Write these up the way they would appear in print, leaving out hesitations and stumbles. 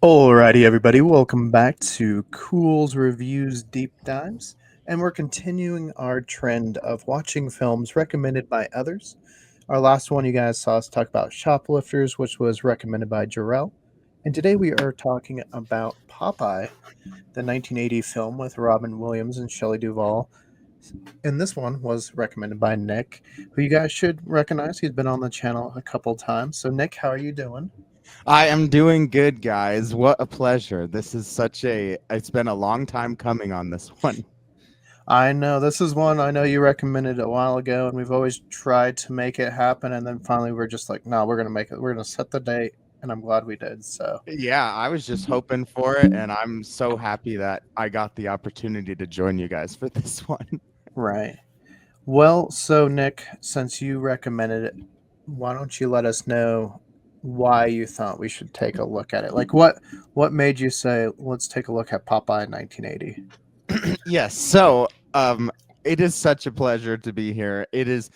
Alrighty, everybody, welcome back to Cool's Reviews Deep Dives, and we're continuing our trend of watching films recommended by others. Our last one you guys saw us talk about Shoplifters, which was recommended by Jarrell, and today we are talking about Popeye, the 1980 film with Robin Williams and Shelley Duvall. And this one was recommended by Nick, who you guys should recognize. He's been on the channel a couple times. So, Nick, how are you doing? I am doing good, guys. What a pleasure. It's been a long time coming on this one. I know this is one I know you recommended a while ago, and we've always tried to make it happen, and then finally we're just like, no, we're gonna make it. We're gonna set the date, and I'm glad we did. So, Yeah, I was just hoping for it, and I'm so happy that I got the opportunity to join you guys for this one. right. Well, so Nick, since you recommended it, why don't you let us know why you thought we should take a look at it? Like, what made you say let's take a look at Popeye 1980? Yes, so it is such a pleasure to be here. This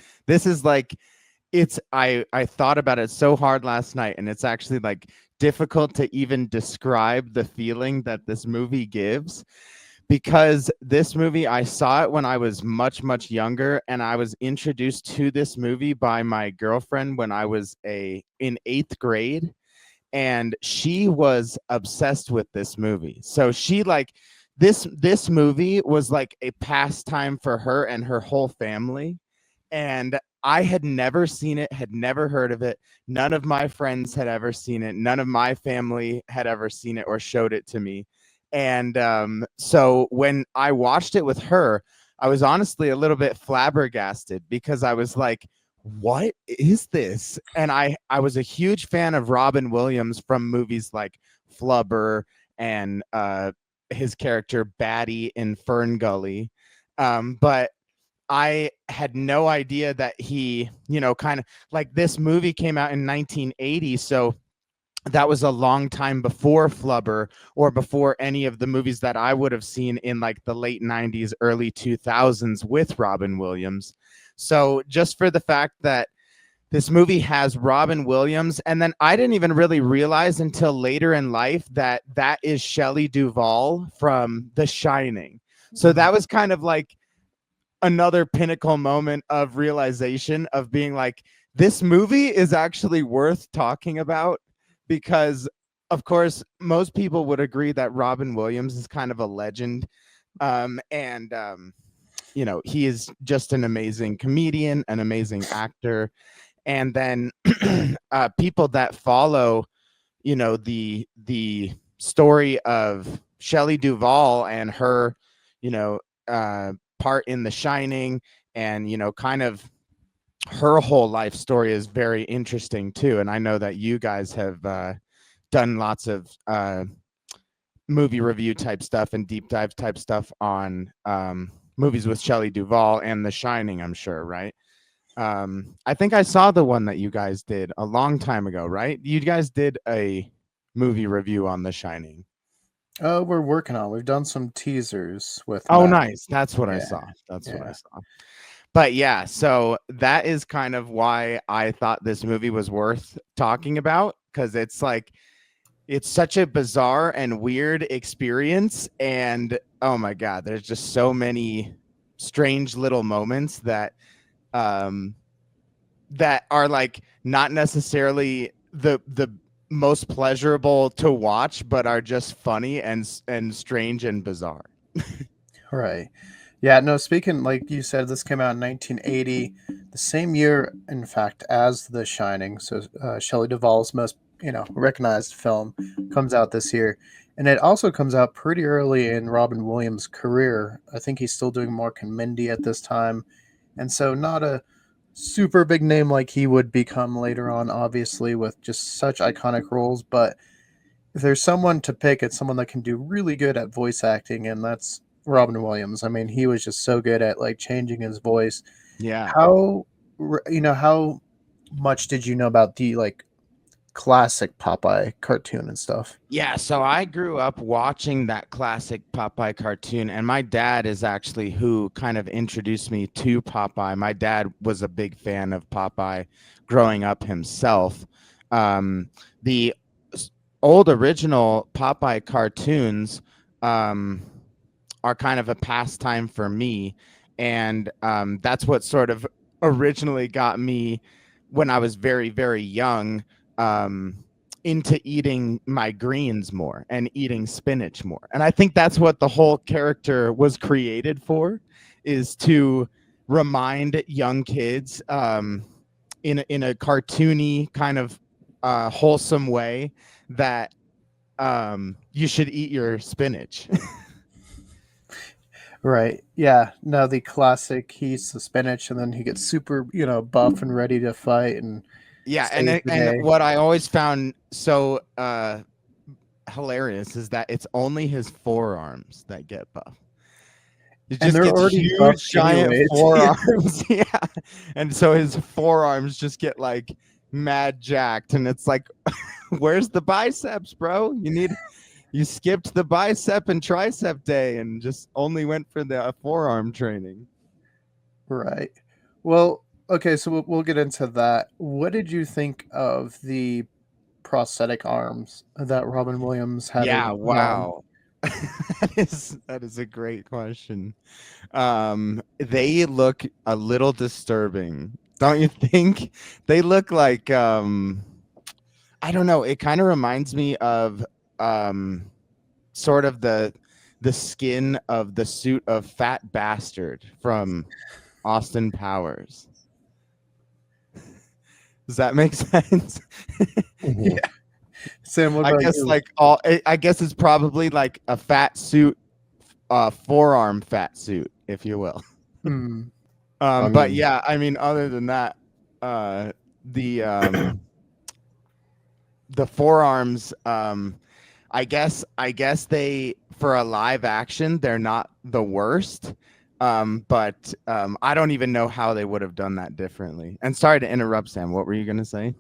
is like I thought about it so hard last night, and it's actually like difficult to even describe the feeling that this movie gives, because this movie, I saw it when I was much younger, and I was introduced to this movie by my girlfriend when I was in 8th grade, and she was obsessed with this movie. So she like this movie was like a pastime for her and her whole family. And I had never seen it, had never heard of it. None of my friends had ever seen it. None of my family had ever seen it or showed it to me. And so when I watched it with her, I was honestly a little bit flabbergasted, because I was like, what is this? And I was a huge fan of Robin Williams from movies like Flubber and his character Batty in Fern Gully. But I had no idea that he, kind of like, this movie came out in 1980. So that was a long time before Flubber, or before any of the movies that I would have seen in like the late 90s, early 2000s with Robin Williams. So just for the fact that this movie has Robin Williams, and then I didn't even really realize until later in life that that is Shelley Duvall from The Shining. So that was kind of like another pinnacle moment of realization of being like, this movie is actually worth talking about, because of course most people would agree that Robin Williams is kind of a legend. And he is just an amazing comedian, an amazing actor. And then people that follow, the story of Shelley Duvall and her, you know, part in The Shining, and kind of her whole life story is very interesting too. And I know that you guys have done lots of movie review type stuff and deep dive type stuff on movies with Shelley Duvall and The Shining, I'm sure, right? I think I saw the one that you guys did a long time ago, right? You guys did a movie review on The Shining. Oh, we're working on. We've done some teasers with Oh, Matt. nice. That's what I Yeah, saw. That's what I yeah. saw. But yeah, so that is kind of why I thought this movie was worth talking about, because it's like, it's such a bizarre and weird experience. And oh my God, there's just so many strange little moments um that are like not necessarily the most pleasurable to watch, but are just funny and strange and bizarre. Right. Yeah, no, speaking, like you said, this came out in 1980, the same year, in fact, as The Shining. So Shelley Duvall's most, recognized film comes out this year. And it also comes out pretty early in Robin Williams' career. I think he's still doing Mork and Mindy at this time. And so not a super big name like he would become later on, obviously, with just such iconic roles. But if there's someone to pick, it's someone that can do really good at voice acting, and that's Robin Williams. I mean, he was just so good at like changing his voice. Yeah. How how much did you know about the like classic Popeye cartoon and stuff? Yeah, so I grew up watching that classic Popeye cartoon, and my dad is actually who kind of introduced me to Popeye. My dad was a big fan of Popeye growing up himself. The old original Popeye cartoons um, are kind of a pastime for me, and that's what sort of originally got me when I was very very young um, into eating my greens more and eating spinach more. And I think that's what the whole character was created for, is to remind young kids in a cartoony kind of wholesome way that you should eat your spinach. Right. Yeah. No, the classic. He eats the spinach, and then he gets super, buff and ready to fight and Yeah, save the and day. what I always found so hilarious is that it's only his forearms that get buff. He And just they're gets already buff huge giant anyways. Yeah. forearms. Yeah. And so his forearms just get like mad jacked, and it's like where's the biceps, bro? You skipped the bicep and tricep day and just only went for the forearm training. Right. Well, okay, so we'll get into that. What did you think of the prosthetic arms that Robin Williams had her Yeah, put on? wow. That is a great question. They look a little disturbing, don't you think? They look like I don't know, it kind of reminds me of um sort of the skin of the suit of Fat Bastard from Austin Powers. Does that make sense? Mhm. Yeah. Sam, what I about guess you? like all I guess it's probably like a fat suit, forearm fat suit, if you will. Hmm. I But mean, yeah, I mean, other than that, uh, the um, the forearms, I guess they for a live action, they're not the worst. But I don't even know how they would have done that differently. And sorry to interrupt, Sam. What were you gonna say?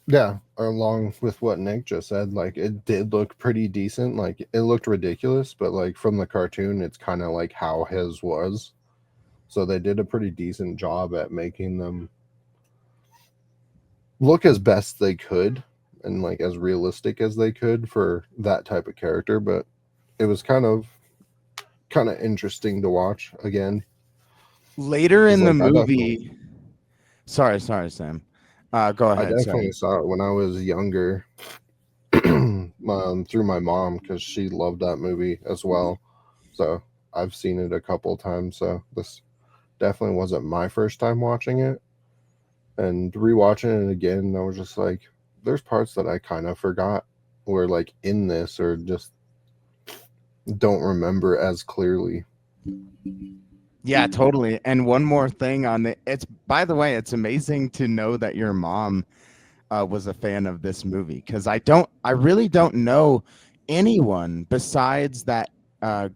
yeah, along with what Nick just said, like it did look pretty decent. Like it looked ridiculous, but like from the cartoon, it's kind of like how his was. So they did a pretty decent job at making them look as best they could and like as realistic as they could for that type of character. But it was kind of interesting to watch again. Later Because in the like movie, sorry, Sam. Go I ahead. definitely Sorry. saw it when I was younger through my mom because she loved that movie as well. So I've seen it a couple times. So this definitely wasn't my first time watching it. And rewatching it again, I was just like, there's parts that I kind of forgot were like in this or just don't remember as clearly. Yeah, totally. And one more thing on the it's by the way, it's amazing to know that your mom was a fan of this movie, because I really don't know anyone besides that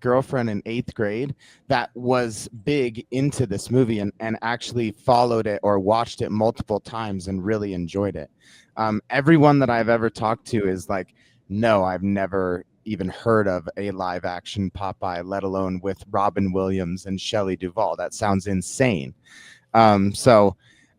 girlfriend in 8th grade that was big into this movie and actually followed it or watched it multiple times and really enjoyed it. Everyone that I've ever talked to is like, no, I've never even heard of a live action Popeye, let alone with Robin Williams and Shelley Duvall. That sounds insane. So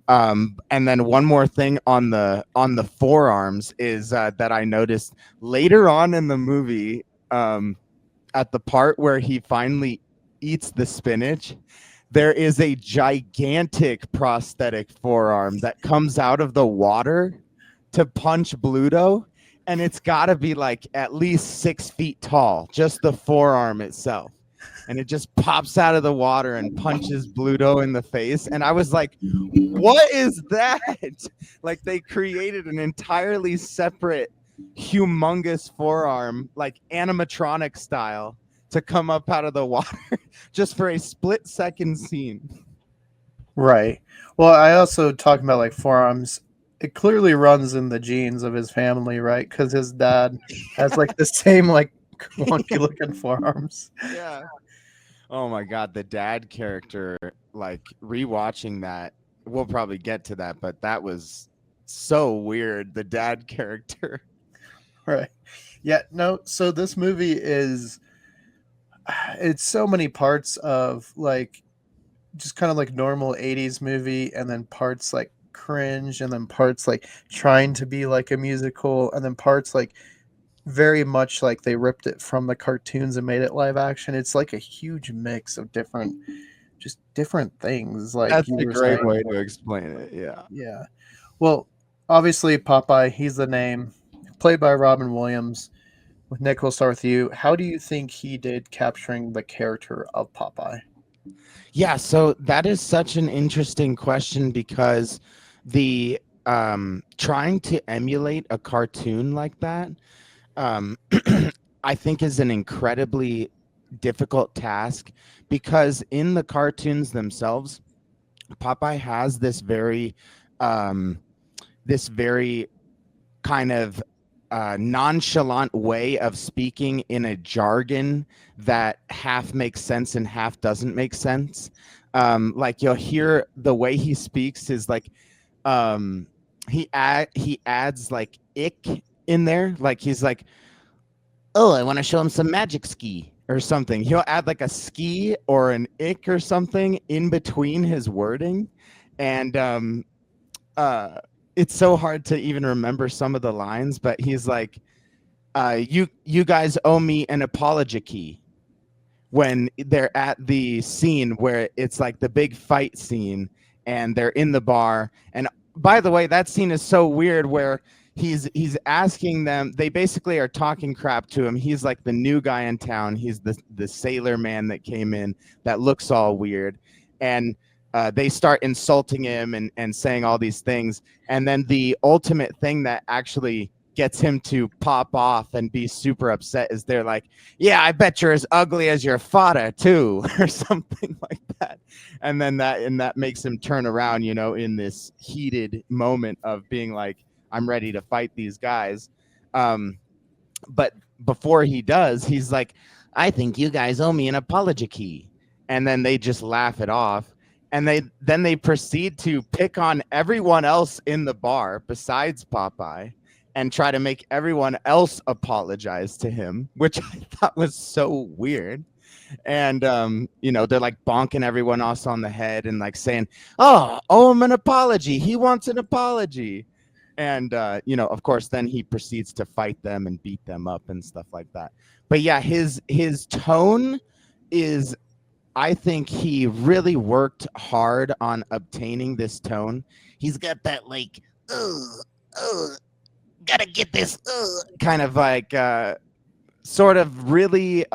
and then one more thing on the forearms is that I noticed later on in the movie, at the part where he finally eats the spinach, there is a gigantic prosthetic forearm that comes out of the water to punch Bluto, and it's got to be like at least 6 feet tall, just the forearm itself. And it just pops out of the water and punches Bluto in the face. And I was like, what is that? Like they created an entirely separate, humongous forearm, like animatronic style, to come up out of the water just for a split-second scene. Right. Well, I also talking about like forearms. It clearly runs in the genes of his family, right? Because his dad has like the same like wonky looking forearms. Yeah. Oh my god, the dad character, like rewatching that, we'll probably get to that, but that was so weird, the dad character. Right. Yeah. No. So this movie is it's so many parts of like just kind of like normal 80s movie and then parts like cringe, and then parts like trying to be like a musical, and then parts like very much like they ripped it from the cartoons and made it live action. It's like a huge mix of different things, like That's you a were great saying. way to explain it. Yeah. Yeah. Well, obviously Popeye, he's the name, played by Robin Williams. With Nick, we'll start with you. How do you think he did capturing the character of Popeye? Yeah, so that is such an interesting question because the trying to emulate a cartoon like that, um, I think is an incredibly difficult task because in the cartoons themselves, Popeye has um, this very kind of nonchalant way of speaking in a jargon that half makes sense and half doesn't make sense. Like you'll hear the way he speaks is like um, he adds like ick in there, like he's like, oh, I want to show him some magic ski or something. He'll add like a ski or an ick or something in between his wording, and uh it's so hard to even remember some of the lines, but he's like, you guys owe me an apology key when they're at the scene where it's like the big fight scene and they're in the bar. And by the way, that scene is so weird where he's asking them, they basically are talking crap to him. He's like the new guy in town. He's the sailor man that came in that looks all weird. And they start insulting him and saying all these things. And then the ultimate thing that actually gets him to pop off and be super upset is they're like, yeah, I bet you're as ugly as your father too, or something like that. And then that makes him turn around, you know, in this heated moment of being like, I'm ready to fight these guys. But before he does, he's like, I think you guys owe me an apology key. And then they just laugh it off. And they proceed to pick on everyone else in the bar besides Popeye and try to make everyone else apologize to him, which I thought was so weird. And you know, they're like bonking everyone else on the head and like saying, oh, owe him an apology. He wants an apology. And you know, of course, then he proceeds to fight them and beat them up and stuff like that. But yeah, his tone is, I think he really worked hard on obtaining this tone. He's got that like, gotta get this kind of like sort of really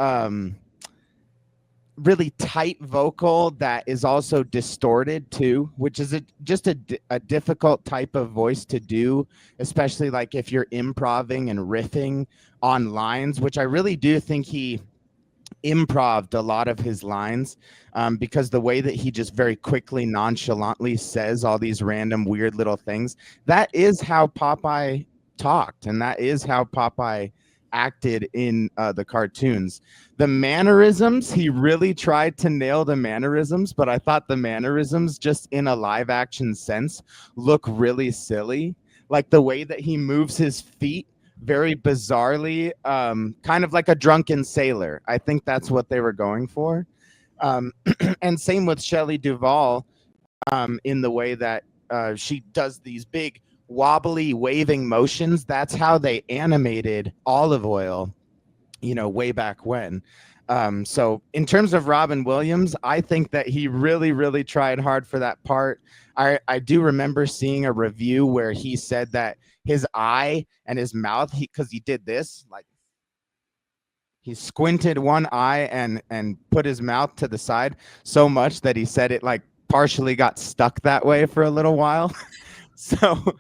really tight vocal that is also distorted too, which is just a difficult type of voice to do, especially like if you're improving and riffing on lines, which I really do think he improved a lot of his lines, because the way that he just very quickly, nonchalantly says all these random weird little things, that is how Popeye talked, and that is how Popeye acted in the cartoons. The mannerisms, he really tried to nail the mannerisms, but I thought the mannerisms just in a live action sense look really silly. Like the way that he moves his feet very bizarrely, kind of like a drunken sailor. I think that's what they were going for. And same with Shelley Duvall, in the way that she does these big wobbly waving motions. That's how they animated Olive Oil, you know, way back when. So in terms of Robin Williams, I think that he really, really tried hard for that part. I do remember seeing a review where he said that his eye and his mouth, because he did this, like he squinted one eye and put his mouth to the side so much that he said it like partially got stuck that way for a little while. So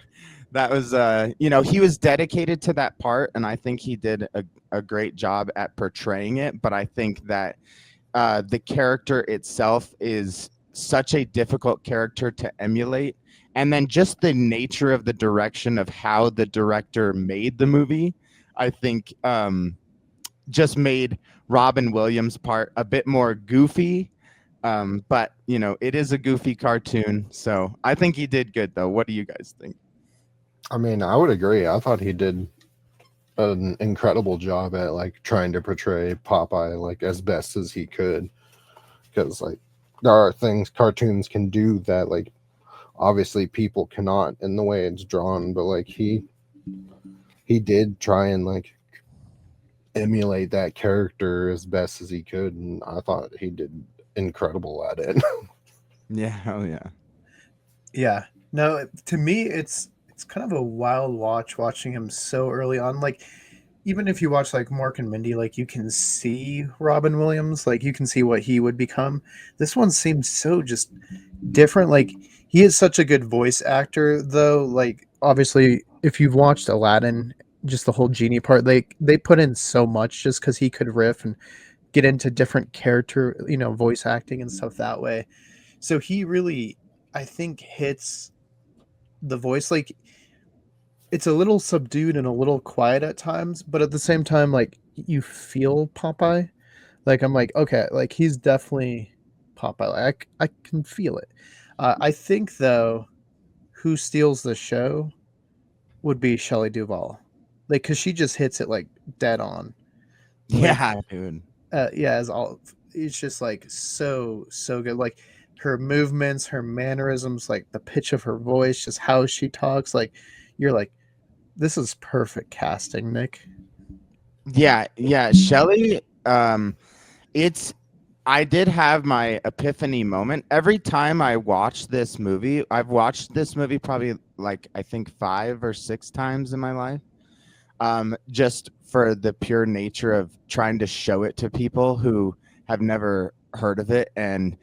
that was, you know, he was dedicated to that part, and I think he did a great job at portraying it. But I think that the character itself is such a difficult character to emulate. And then just the nature of the direction of how the director made the movie, I think just made Robin Williams' part a bit more goofy. But, you know, it is a goofy cartoon. So I think he did good, though. What do you guys think? I mean, I would agree. I thought he did an incredible job at like trying to portray Popeye like as best as he could, because like there are things cartoons can do that like obviously people cannot in the way it's drawn, but like he did try and like emulate that character as best as he could, and I thought he did incredible at it. Yeah, oh yeah. Yeah. No, to me it's kind of a wild watching him so early on. Like even if you watch like Mork and Mindy, like you can see Robin Williams, like you can see what he would become. This one seems so just different. Like he is such a good voice actor though. Like obviously if you've watched Aladdin, just the whole genie part, they put in so much just because he could riff and get into different character, voice acting and stuff that way. So he really, I think, hits the voice. Like it's a little subdued and a little quiet at times, but at the same time, like you feel Popeye. Like I'm like, okay, like he's definitely Popeye. Like I can feel it. I think though, who steals the show would be Shelley Duvall, like because she just hits it like dead on. Like Yeah, dude. yeah, as all it's just like so good. Like her movements, her mannerisms, like the pitch of her voice, just how she talks. Like you're like, this is perfect casting, Nick. Yeah, yeah. Shelley, it's I did have my epiphany moment. Every time I watch this movie, I've watched this movie probably like I think 5 or 6 times in my life. Just for the pure nature of trying to show it to people who have never heard of it, and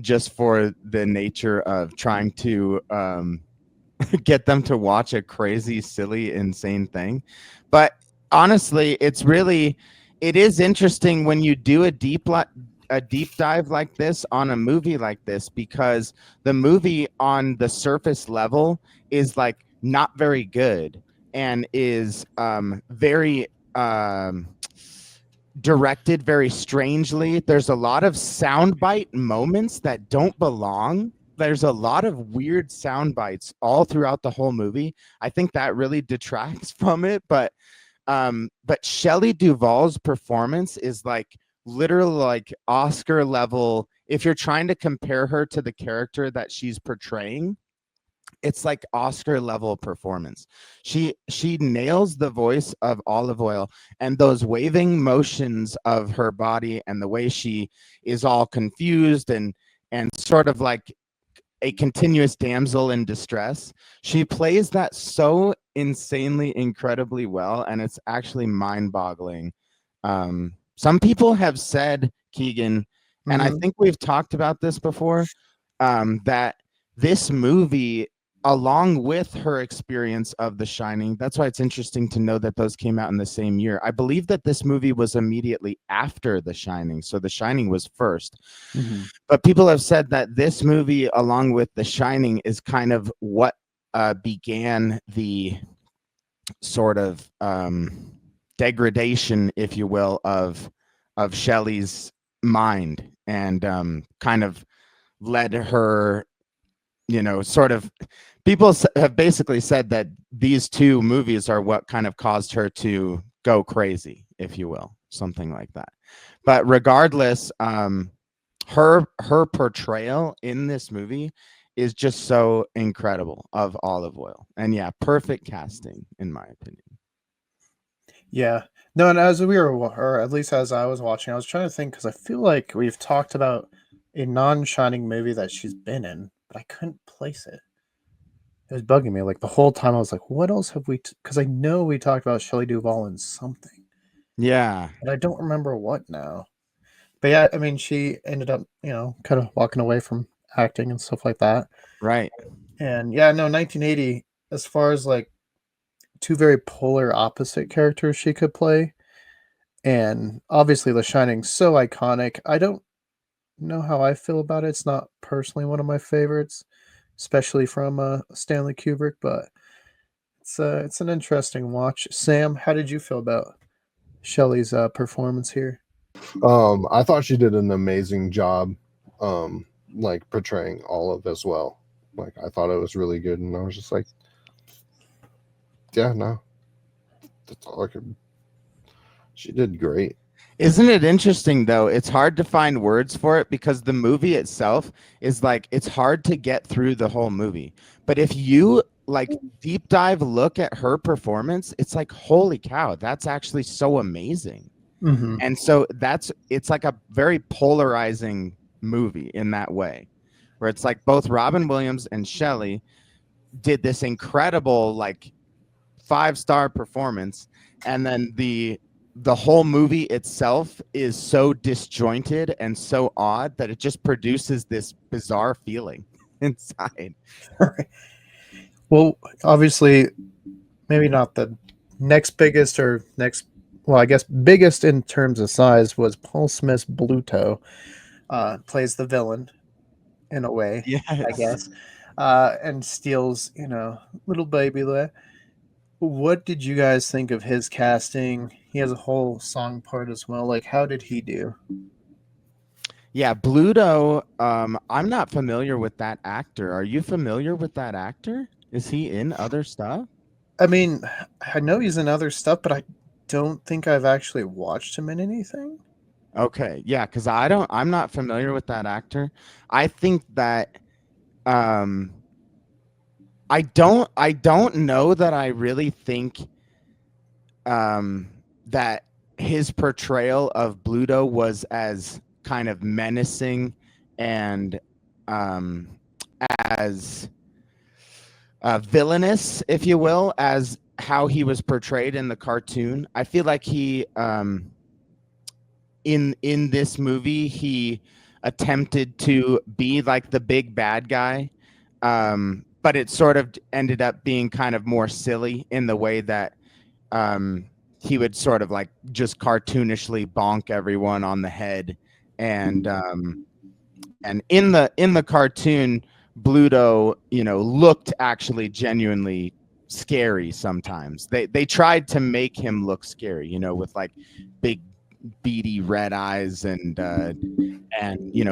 just for the nature of trying to get them to watch a crazy, silly, insane thing. But honestly, it is interesting when you do a deep dive like this on a movie like this, because the movie on the surface level is like not very good and is very directed very strangely. There's a lot of soundbite moments that don't belong. There's a lot of weird sound bites all throughout the whole movie. I think that really detracts from it, but Shelley Duvall's performance is like literal like Oscar level. If you're trying to compare her to the character that she's portraying, it's like Oscar level performance. She nails the voice of Olive Oil, and those waving motions of her body and the way she is all confused and sort of like a continuous damsel in distress. She plays that so insanely incredibly well, and it's actually mind-boggling. Some people have said, Keegan, and I Mm-hmm. think we've talked about this before, that this movie, along with her experience of The Shining, that's why it's interesting to know that those came out in the same year. I believe that this movie was immediately after The Shining, so The Shining was first. Mm-hmm. But people have said that this movie, along with The Shining, is kind of what began the sort of degradation, if you will, of Shelley's mind, and kind of led her, sort of. People have basically said that these two movies are what kind of caused her to go crazy, if you will, something like that. But regardless, her portrayal in this movie is just so incredible of Olive Oil, and yeah, perfect casting in my opinion. Yeah. No, and as we were, or at least as I was watching, I was trying to think because I feel like we've talked about a non-Shining movie that she's been in, but I couldn't place it. It was bugging me. Like the whole time, I was like, "What else have we?" Because I know we talked about Shelley Duvall in something, Yeah, but I don't remember what now. But yeah, I mean, she ended up, kind of walking away from acting and stuff like that. right. And yeah, no, 1980. As far as like two very polar opposite characters she could play, and obviously The Shining so iconic. I don't know how I feel about it. It's not personally one of my favorites, especially from Stanley Kubrick, but it's an interesting watch. Sam, how did you feel about Shelley's performance here? I thought she did an amazing job, like portraying Olive as well. Like I thought it was really good, and I was just like, yeah, no, that's all I could. She did great. Isn't it interesting though? It's hard to find words for it because the movie itself is like it's hard to get through the whole movie. But if you like deep dive look at her performance, it's like holy cow, that's actually so amazing. Hmm. And so it's like a very polarizing movie in that way, where it's like both Robin Williams and Shelley did this incredible like 5-star performance, and then the whole movie itself is so disjointed and so odd that it just produces this bizarre feeling inside. Well, obviously, maybe not the next biggest or next, well, I guess biggest in terms of size was Paul Smith's Bluto. Plays the villain in a way, I Yes. guess, and steals, little baby there. What did you guys think of his casting? He has a whole song part as well. Like, how did he do? Yeah, Bluto, I'm not familiar with that actor. Are you familiar with that actor? Is he in other stuff? I mean, I know he's in other stuff, but I don't think I've actually watched him in anything. Okay. Yeah, cuz I'm not familiar with that actor. I think that um I don't know that I really think that his portrayal of Bluto was as kind of menacing and um, as villainous, if you will, as how he was portrayed in the cartoon. I feel like he in this movie he attempted to be like the big bad guy, but it sort of ended up being kind of more silly in the way that um, he would sort of like just cartoonishly bonk everyone on the head, and in the cartoon, Bluto, looked actually genuinely scary. Sometimes they tried to make him look scary, with like big beady red eyes and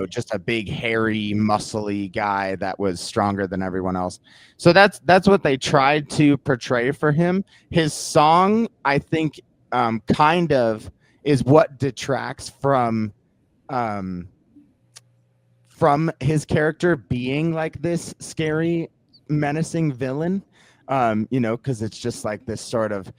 just a big hairy muscly guy that was stronger than everyone else. So that's what they tried to portray for him. His song, I think, kind of is what detracts um from his character being like this scary menacing villain, because it's just like this sort of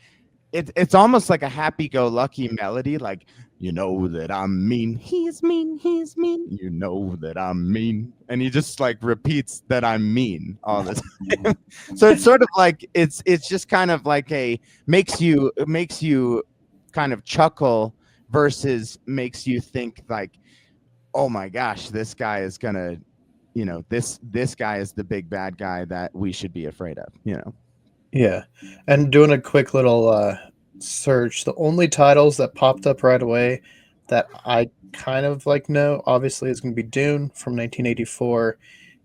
it's almost like a happy-go-lucky melody, like you know that I'm mean, he's mean, you know that I'm mean, and he just like repeats that I'm mean all the time. So it's sort of like it's just kind of like it makes you kind of chuckle versus makes you think like, oh my gosh, this guy is gonna, this guy is the big bad guy that we should be afraid of. Yeah. And doing a quick little search, the only titles that popped up right away that I kind of like know, obviously, is going to be Dune from 1984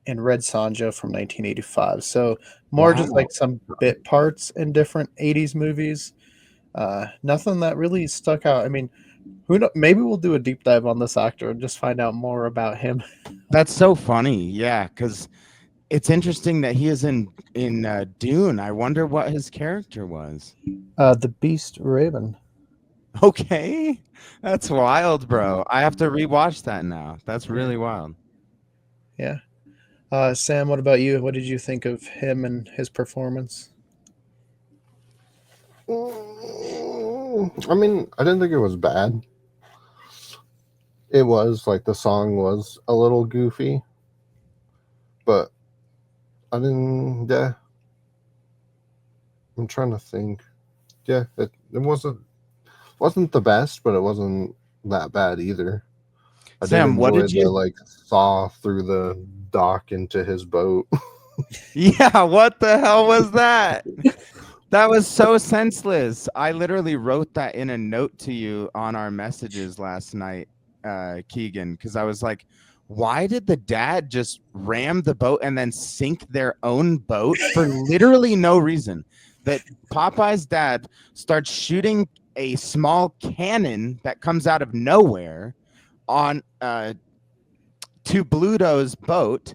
and Red Sonja from 1985. So more just Wow. like some bit parts in different 80s movies. Nothing that really stuck out. I mean, maybe we'll do a deep dive on this actor and just find out more about him. That's so funny. Yeah, because it's interesting that he is in Dune. I wonder what his character was. The Beast Raven. Okay, that's wild, bro. I have to rewatch that now. That's really wild. Yeah. Sam, what about you? What did you think of him and his performance? I mean, I didn't think it was bad. It was like the song was a little goofy, but I didn't. Yeah, I'm trying to think. Yeah, it wasn't the best, but it wasn't that bad either. I did Sam, what enjoy did the you? like thaw through the dock into his boat. Yeah, what the hell was that? That was so senseless. I literally wrote that in a note to you on our messages last night, Keegan, because I was like, why did the dad just ram the boat and then sink their own boat for literally no reason? That Popeye's dad starts shooting a small cannon that comes out of nowhere on to Bluto's boat,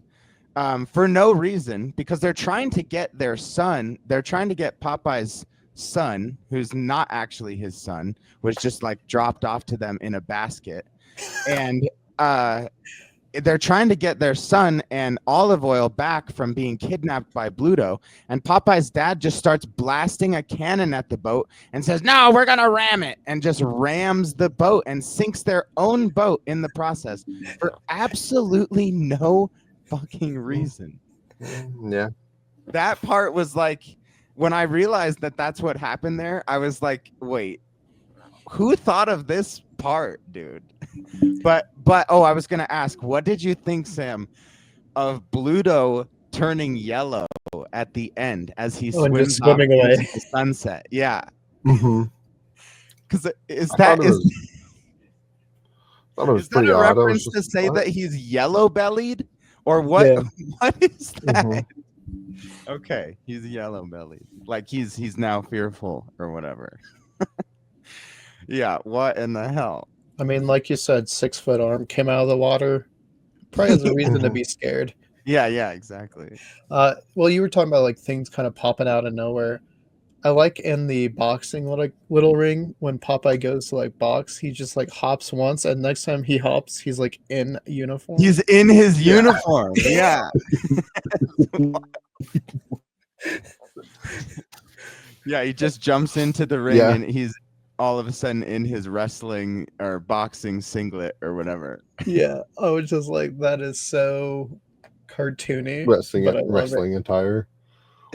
for no reason, because they're trying to get their son, they're trying to get Popeye's son, who's not actually his son, was just like dropped off to them in a basket. And they're trying to get their son and Olive Oil back from being kidnapped by Bluto. And Popeye's dad just starts blasting a cannon at the boat and says, "No, we're going to ram it," and just rams the boat and sinks their own boat in the process for absolutely no fucking reason. Yeah. That part was like, when I realized that that's what happened there, I was like, wait, who thought of this part, dude? But I was gonna ask, what did you think, Sam, of Bluto turning yellow at the end as he and swims just swimming off away. into the sunset? Yeah, Mm-hmm. because is I that thought it was, thought it was is that pretty a odd. I was reference just to say what? that he's yellow bellied, or what? Yeah. What is that? Mhm. Okay, he's yellow bellied, like he's now fearful or whatever. Yeah, what in the hell? I mean, like you said, 6-foot arm came out of the water. Probably has a reason to be scared. Yeah, exactly. Well, you were talking about like things kind of popping out of nowhere. I like in the boxing little ring when Popeye goes to like box, he just like hops once, and next time he hops, he's like in uniform. He's in his uniform. Yeah. Yeah, he just jumps into the ring Yeah. and he's all of a sudden in his wrestling or boxing singlet or whatever. Yeah, I was just like, that is so cartoony. Wrestling but I love it. wrestling attire.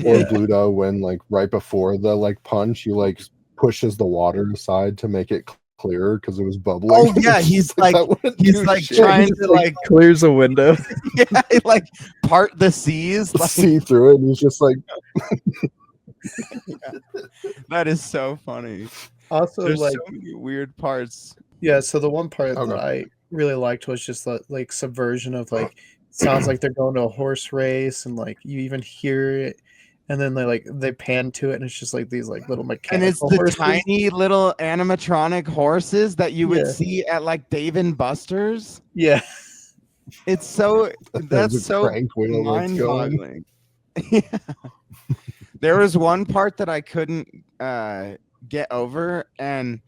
Or Yeah. Bluto, when like right before the like punch, he like pushes the water aside to make it clearer because it was bubbling. Oh yeah, he's like That wouldn't he's do like shit. trying He to just, like clears a window. yeah, like part the seas. Like, see through it, and he's just like, that is so funny. Also, There's like, so many weird parts. yeah, so the one part Okay. that I really liked was just the like subversion of like sounds like they're going to a horse race, and like you even hear it, and then they pan to it, and it's just like these like little And mechanical it's the horses. tiny little animatronic horses that you would Yeah. see at like Dave and Buster's. Yeah. It's so there's that's a so crank wheel that's going. mind-boggling. Yeah. There was one part that I couldn't get over, and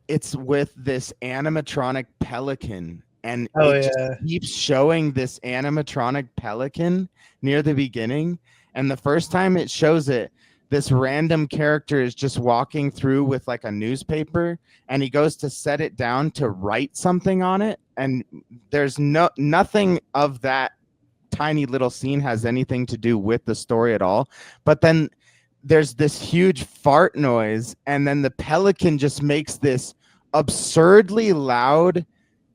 it's with this animatronic pelican, and Oh, it just yeah. keeps showing this animatronic pelican near the beginning. And the first time it shows it, this random character is just walking through with like a newspaper, and he goes to set it down to write something on it, and there's nothing of that tiny little scene has anything to do with the story at all. But then there's this huge fart noise, and then the pelican just makes this absurdly loud,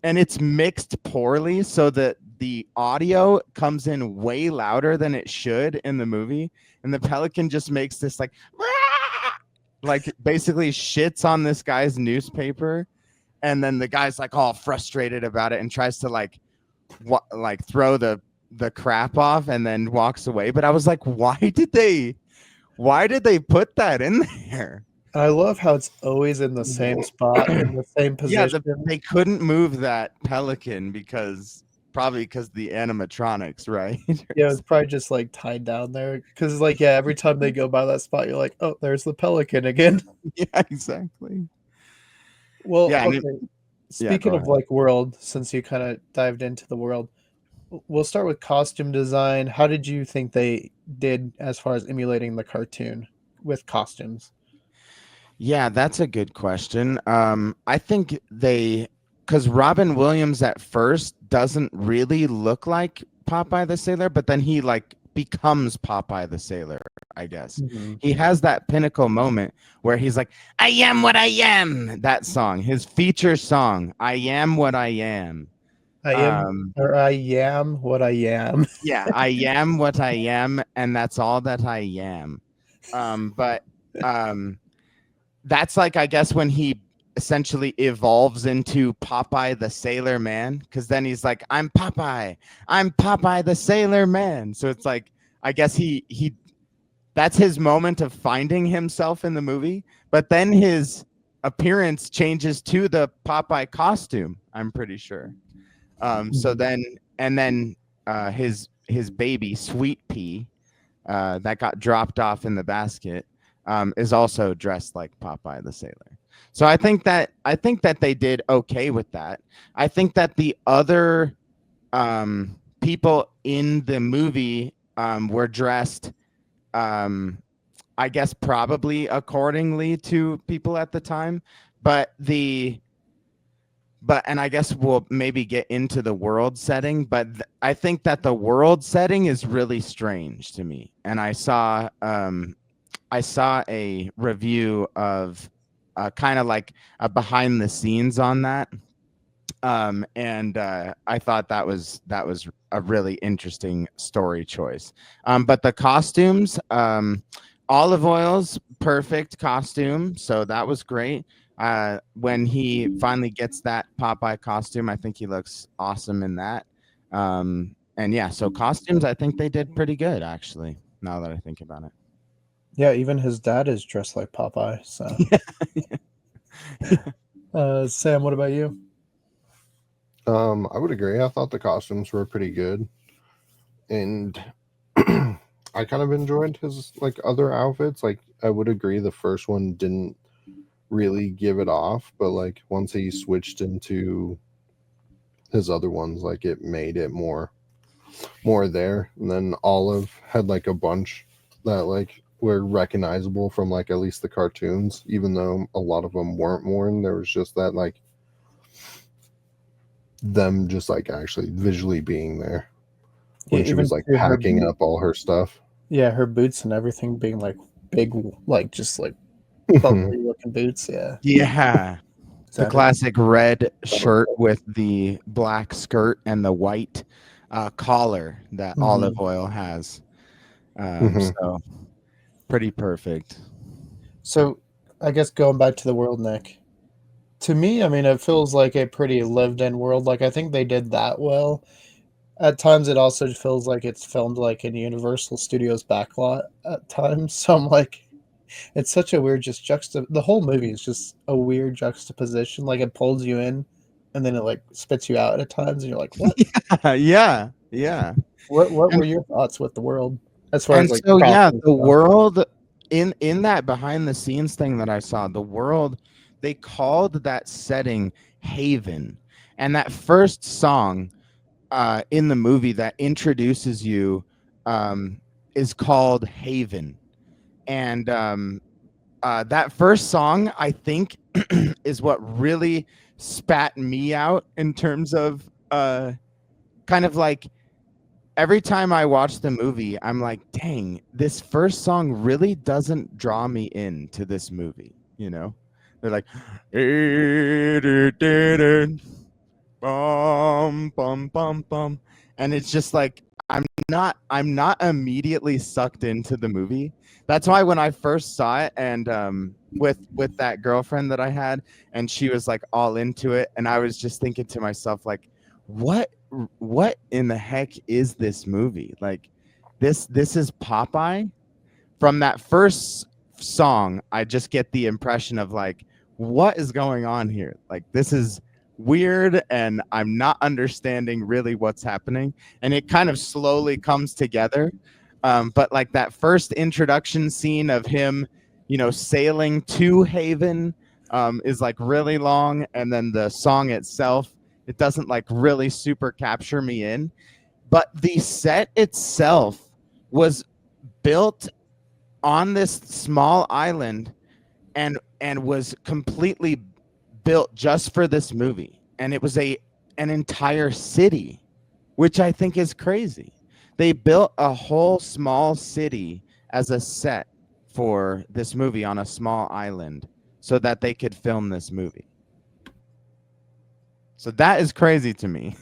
and it's mixed poorly so that the audio comes in way louder than it should in the movie, and the pelican just makes this like basically shits on this guy's newspaper, and then the guy's like all frustrated about it and tries to like throw the crap off and then walks away. But I was like, why did they put that in there? And I love how it's always in the same spot, in the same position. Yeah, they couldn't move that pelican probably because the animatronics, right? Yeah, it's probably just like tied down there. Because like, yeah, every time they go by that spot, you're like, oh, there's the pelican again. Yeah, exactly. Well, Yeah, and okay. Yeah, Speaking go of ahead. like world, since you kind of dived into the world, we'll start with costume design. How did you think they did as far as emulating the cartoon with costumes? Yeah, that's a good question. I think because Robin Williams at first doesn't really look like Popeye the Sailor, but then he like becomes Popeye the Sailor, I guess. He has that pinnacle moment where he's like, "I am what I am." That song, his feature song, "I am what I am." I am what I am. Yeah, I am what I am, and that's all that I am. But that's like, I guess, when he essentially evolves into Popeye the Sailor Man, because then he's like, I'm Popeye the Sailor Man. So it's like, I guess he that's his moment of finding himself in the movie. But then his appearance changes to the Popeye costume, I'm pretty sure. So then his baby Sweet Pea that got dropped off in the basket is also dressed like Popeye the Sailor. So I think that they did okay with that. I think that the other people in the movie were dressed, I guess, probably accordingly to people at the time, but and I guess we'll maybe get into the world setting, but I think that the world setting is really strange to me. And I saw a review of kind of like a behind the scenes on that. And I thought that was a really interesting story choice. But the costumes, Olive Oil's perfect costume, so that was great. When he finally gets that Popeye costume, I think he looks awesome in that. And yeah, so costumes, I think they did pretty good, actually, now that I think about it. Yeah, even his dad is dressed like Popeye. So, Sam, what about you? I would agree. I thought the costumes were pretty good, and I kind of enjoyed his like other outfits. Like I would agree, the first one didn't really give it off, but like once he switched into his other ones, like it made it more there. And then Olive had like a bunch that like were recognizable from like at least the cartoons, even though a lot of them weren't worn. There was just that like them just like actually visually being there when she was like packing up all her stuff. Yeah, her boots and everything being like big, like just like bubbly looking boots. Yeah. Yeah. Exactly. The classic red shirt with the black skirt and the white collar that Olive Oil has. So pretty perfect. So I guess going back to the world, Nick, to me, I mean, it feels like a pretty lived in world. Like, I think they did that well. At times, it also feels like it's filmed like in Universal Studios backlot at times. So I'm like, it's such a weird just the whole movie is just a weird juxtaposition. Like it pulls you in and then it like spits you out at times and you're like, what? Yeah. What were your thoughts with the world as far as like so yeah, the world in that behind the scenes thing that I saw, the world, they called that setting Haven. And that first song in the movie that introduces you is called Haven. And that first song, I think, is what really spat me out in terms of kind of like every time I watch the movie, I'm like, dang, this first song really doesn't draw me into this movie. You know, they're like, bum bum bum bum, and it's just like I'm not immediately sucked into the movie. That's why when I first saw it, and with that girlfriend that I had, and she was like all into it, and I was just thinking to myself like, what in the heck is this movie? Like this is Popeye. From that first song, I just get the impression of like, what is going on here? Like this is weird and I'm not understanding really what's happening, and it kind of slowly comes together. But like that first introduction scene of him, sailing to Haven is like really long, and then the song itself, it doesn't like really super capture me in. But the set itself was built on this small island and was completely built just for this movie, and it was an entire city, which I think is crazy. They built a whole small city as a set for this movie on a small island so that they could film this movie. So that is crazy to me.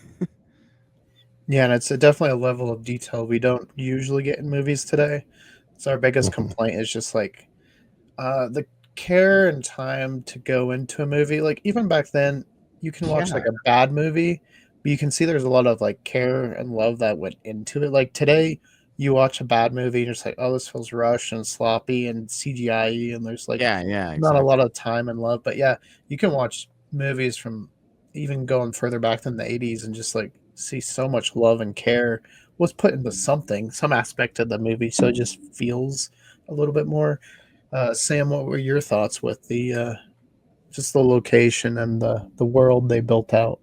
Yeah, and it's definitely a level of detail we don't usually get in movies today. So our biggest complaint is just like the care and time to go into a movie. Like even back then, you can watch like a bad movie, but you can see there's a lot of like care and love that went into it. Like today, you watch a bad movie and you're just like, oh, this feels rushed and sloppy and CGI, and there's like not a lot of time and love. But yeah, you can watch movies from even going further back than the 80s and just like see so much love and care was put into something, some aspect of the movie, so it just feels a little bit more Sam, what were your thoughts with the just the location and the world they built out?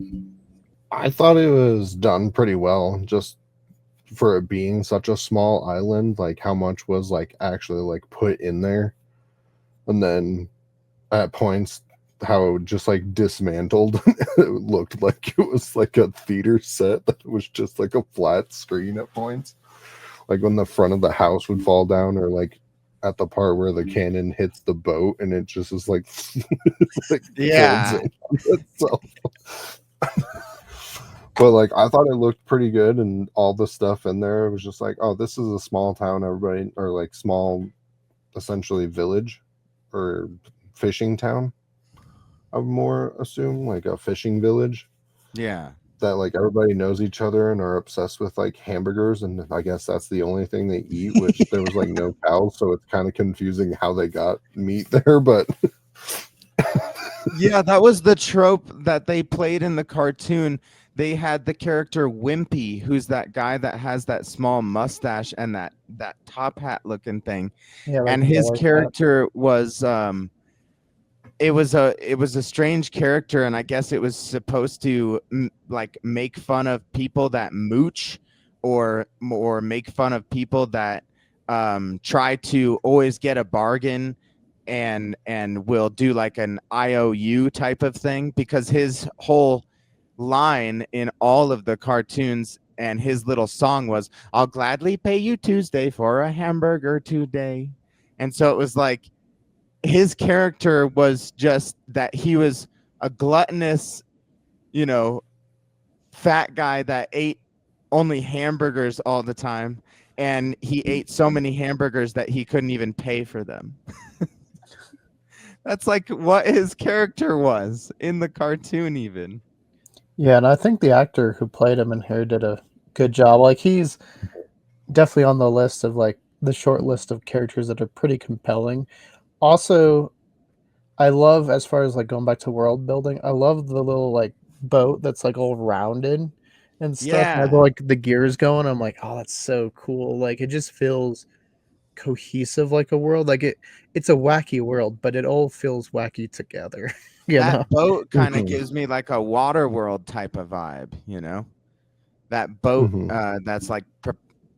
I thought it was done pretty well, just for it being such a small island. Like how much was like actually like put in there, and then at points how it just like dismantled. It looked like it was like a theater set that was just like a flat screen at points, like when the front of the house would fall down, or like at the part where the cannon hits the boat and it just is like, like Yeah. folds in on itself. But like I thought it looked pretty good, and all the stuff in there, it was just like, oh, this is a small town, everybody, or like small, essentially village or fishing town. I would more assume like a fishing village Yeah. that like everybody knows each other and are obsessed with like hamburgers, and I guess that's the only thing they eat, which there was like no cows, so it's kind of confusing how they got meat there. But Yeah, that was the trope that they played in the cartoon. They had the character Wimpy, who's that guy that has that small mustache and that top hat looking thing. Yeah, like And his Miller Cat. character was it was a strange character, and I guess it was supposed to like make fun of people that mooch, or make fun of people that try to always get a bargain, and will do like an IOU type of thing, because his whole line in all of the cartoons and his little song was, "I'll gladly pay you Tuesday for a hamburger today." And so it was like his character was just that he was a gluttonous, fat guy that ate only hamburgers all the time, and he ate so many hamburgers that he couldn't even pay for them. That's like what his character was in the cartoon even. Yeah, and I think the actor who played him in here did a good job. Like he's definitely on the list of like the short list of characters that are pretty compelling. Also, I love, as far as like going back to world building, I love the little like boat that's like all rounded and stuff. And Yeah. I go like the gears going. I'm like, oh, that's so cool. Like it just feels cohesive like a world. Like it's a wacky world, but it all feels wacky together. You know? That boat kind of Mhm. gives me like a water world type of vibe, that boat Mhm. that's like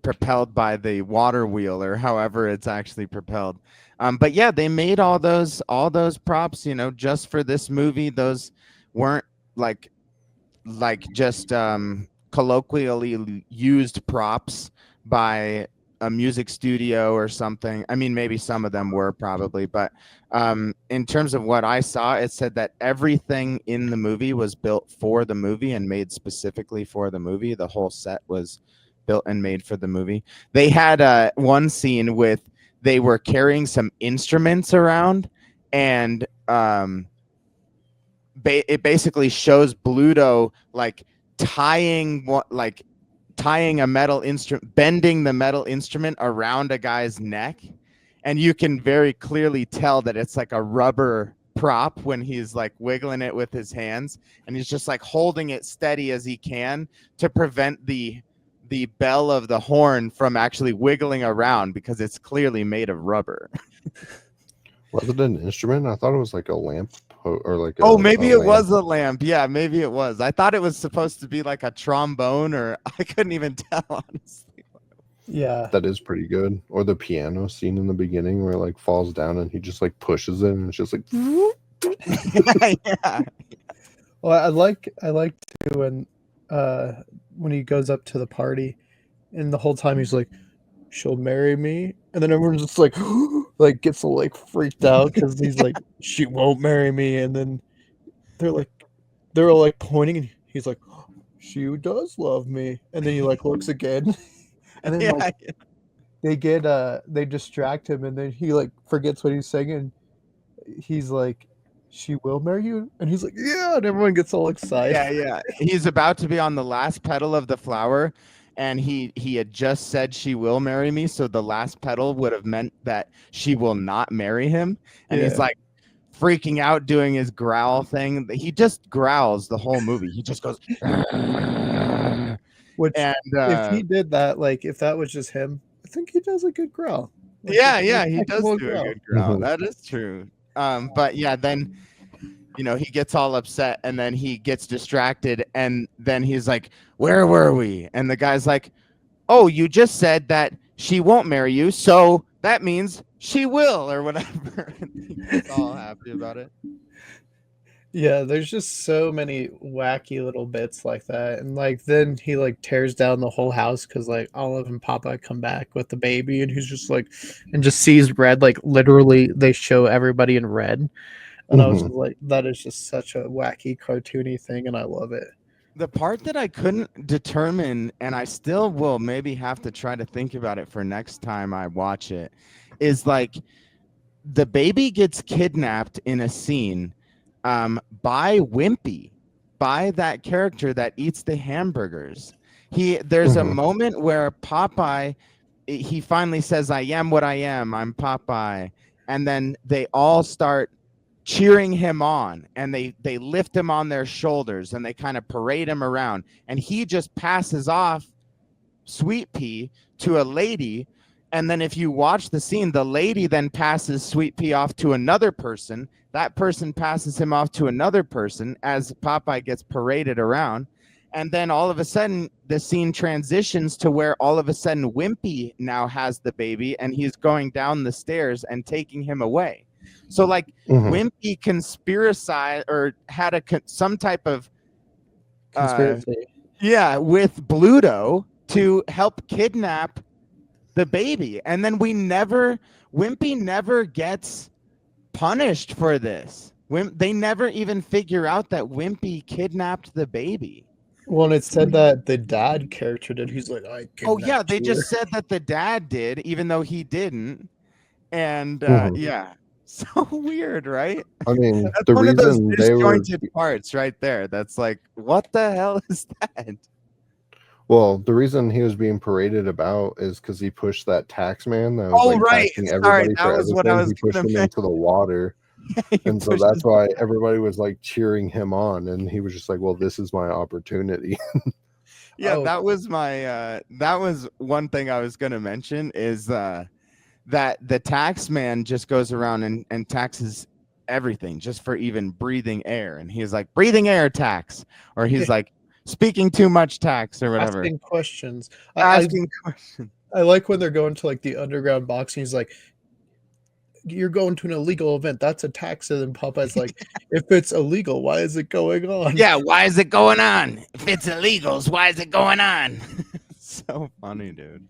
propelled by the water wheel, or however it's actually propelled. But yeah, they made all those props, just for this movie. Those weren't like just colloquially used props by a music studio or something. I mean, maybe some of them were probably, but in terms of what I saw, it said that everything in the movie was built for the movie and made specifically for the movie. The whole set was built and made for the movie. They had one scene with, they were carrying some instruments around, and it basically shows Bluto like tying a metal instrument, bending the metal instrument around a guy's neck, and you can very clearly tell that it's like a rubber prop when he's like wiggling it with his hands, and he's just like holding it steady as he can to prevent the bell of the horn from actually wiggling around, because it's clearly made of rubber. Was it an instrument? I thought it was like a lamp or like Maybe a it was lamp. a lamp. Yeah, maybe it was. I thought it was supposed to be like a trombone, or I couldn't even tell, honestly. Yeah. That is pretty good. Or the piano scene in the beginning where it like falls down and he just like pushes it and it's just like Yeah. Well, I like too when he goes up to the party, and the whole time he's like, "She'll marry me," and then everyone's just like, like gets all like freaked out because he's like, "She won't marry me," and then they're all like pointing, and he's like, "She does love me," and then he like looks again, and then like they distract him, and then he like forgets what he's saying, and he's like, "She will marry you," and he's like, "Yeah," and everyone gets all excited. Yeah. He's about to be on the last petal of the flower, and he had just said she will marry me, so the last petal would have meant that she will not marry him, and he's Yeah. like freaking out, doing his growl thing. He just growls the whole movie. He just goes Which, and if he did that, like if that was just him, I think he does a good growl. Yeah, he does will do a grow. good growl. Mhm. That is true. But yeah, then he gets all upset and then he gets distracted and then he's like, "Where were we?" And the guy's like, "Oh, you just said that she won't marry you, so that means she will," or whatever. He gets all happy about it. Yeah, there's just so many wacky little bits like that, and then he tears down the whole house because Olive and Papa come back with the baby, and he's just and just sees red. Literally, they show everybody in red, and I was Mhm. just like, that is just such a wacky cartoony thing, and I love it. The part that I couldn't determine, and I still will maybe have to try to think about it for next time I watch it, is the baby gets kidnapped in a scene by Wimpy, by that character that eats the hamburgers. There's a Mhm. moment where Popeye, he finally says, "I am what I am. I'm Popeye," and then they all start cheering him on, and they lift him on their shoulders, and they kind of parade him around, and he just passes off Sweet Pea to a lady. And then if you watch the scene, the lady then passes Sweet Pea off to another person. That person passes him off to another person as Popeye gets paraded around. And then all of a sudden, the scene transitions to where all of a sudden Wimpy now has the baby and he's going down the stairs and taking him away. So Mhm. Wimpy conspiracy or had some type of Conspiracy. with Bluto to help kidnap the baby. And then Wimpy never gets punished for this. They never even figure out that Wimpy kidnapped the baby. Well, and it said that the dad character did. He's like, I Oh yeah, kidnapped they you. just said that the dad did, even though he didn't. And Mhm. yeah, so weird, right? I mean, That's the one of those reason they were disjointed parts right there. That's like, what the hell is that? well, the reason he was being paraded about is because he pushed that tax man that was Oh right, taxing sorry, everybody that for was what I everything. was He pushed gonna him mention. into the water. He And so pushes that's the why guy. everybody was cheering him on, and he was just like, "Well, this is my opportunity." Yeah, Oh, that was that was one thing I was gonna mention is that the tax man just goes around and taxes everything just for even breathing air. And he's like, breathing air tax, or he's like speaking too much tax or whatever. asking questions. Asking questions. I like when they're going to the underground boxing. He's like, you're going to an illegal event. That's a tax. And then Popeye's like, if it's illegal, why is it going on? Yeah, why is it going on? If it's illegals, why is it going on? So funny, dude.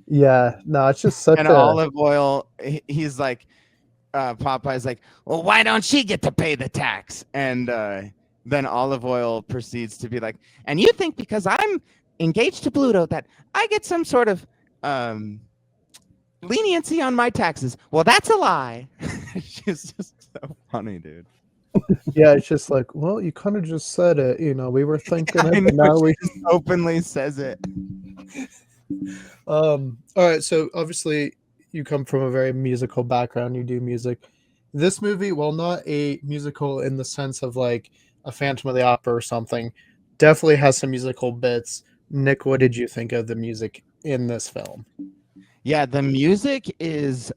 Yeah, no, it's just such And a Olive Oil, he's like, Popeye's like, well, why don't she get to pay the tax? And then Olive Oil proceeds to be like, and you think because I'm engaged to Bluto that I get some sort of leniency on my taxes? Well, that's a lie. She's just so funny, dude. yeah. It's just like, well, you kind of just said it. We were thinking I it, know, but now we. she just openly says it. All right. So obviously, you come from a very musical background. You do music. This movie, while not a musical in the sense of a Phantom of the Opera or something, definitely has some musical bits. Nick, what did you think of the music in this film? Yeah, the music is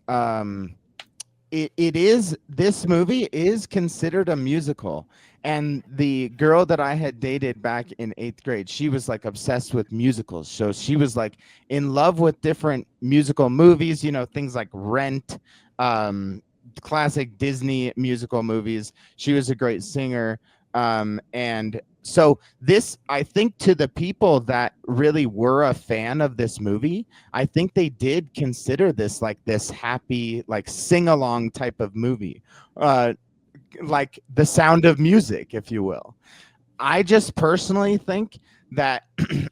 it is, this movie is considered a musical. And the girl that I had dated back in 8th grade, she was obsessed with musicals. So she was in love with different musical movies, things like Rent, classic Disney musical movies. She was a great singer. And so this, I think, to the people that really were a fan of this movie, I think they did consider this this happy, sing along type of movie, like The Sound of Music, if you will. I just personally think that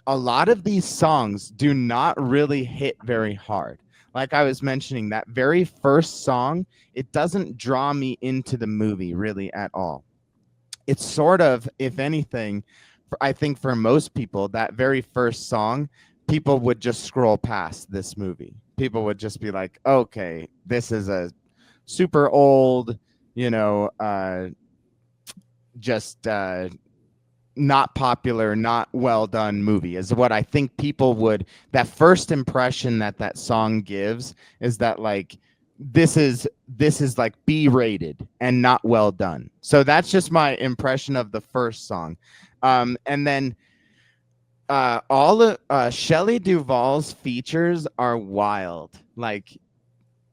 a lot of these songs do not really hit very hard. Like I was mentioning, that very first song, it doesn't draw me into the movie really at all. It's sort of, if anything, I think for most people, that very first song, people would just scroll past this movie. People would just be like, okay, this is a super old, just not popular, not well done movie is what I think people would, that first impression that song gives is that like this is like B-rated and not well done. So that's just my impression of the first song. And then all of Shelley Duvall's features are wild. Like,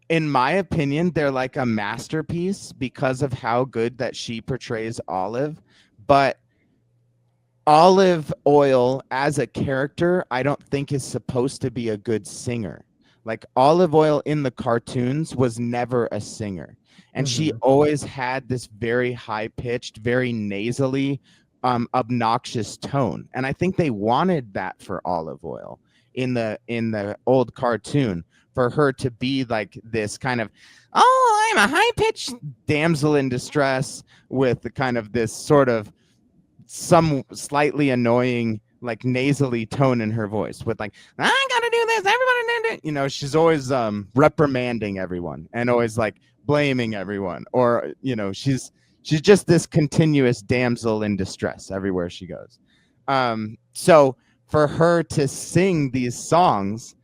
in my opinion, they're like a masterpiece because of how good that she portrays Olive. But Olive Oil as a character, I don't think is supposed to be a good singer. Like Olive Oil in the cartoons was never a singer. And she always had this very high pitched, very nasally, obnoxious tone. And I think they wanted that for Olive Oil in the old cartoon, for her to be like this kind of, oh, I'm a high pitched damsel in distress with the kind of this sort of some slightly annoying like nasally tone in her voice with like, I gotta do this, everybody did it. She's always reprimanding everyone and always like blaming everyone, or she's just this continuous damsel in distress everywhere she goes. So for her to sing these songs,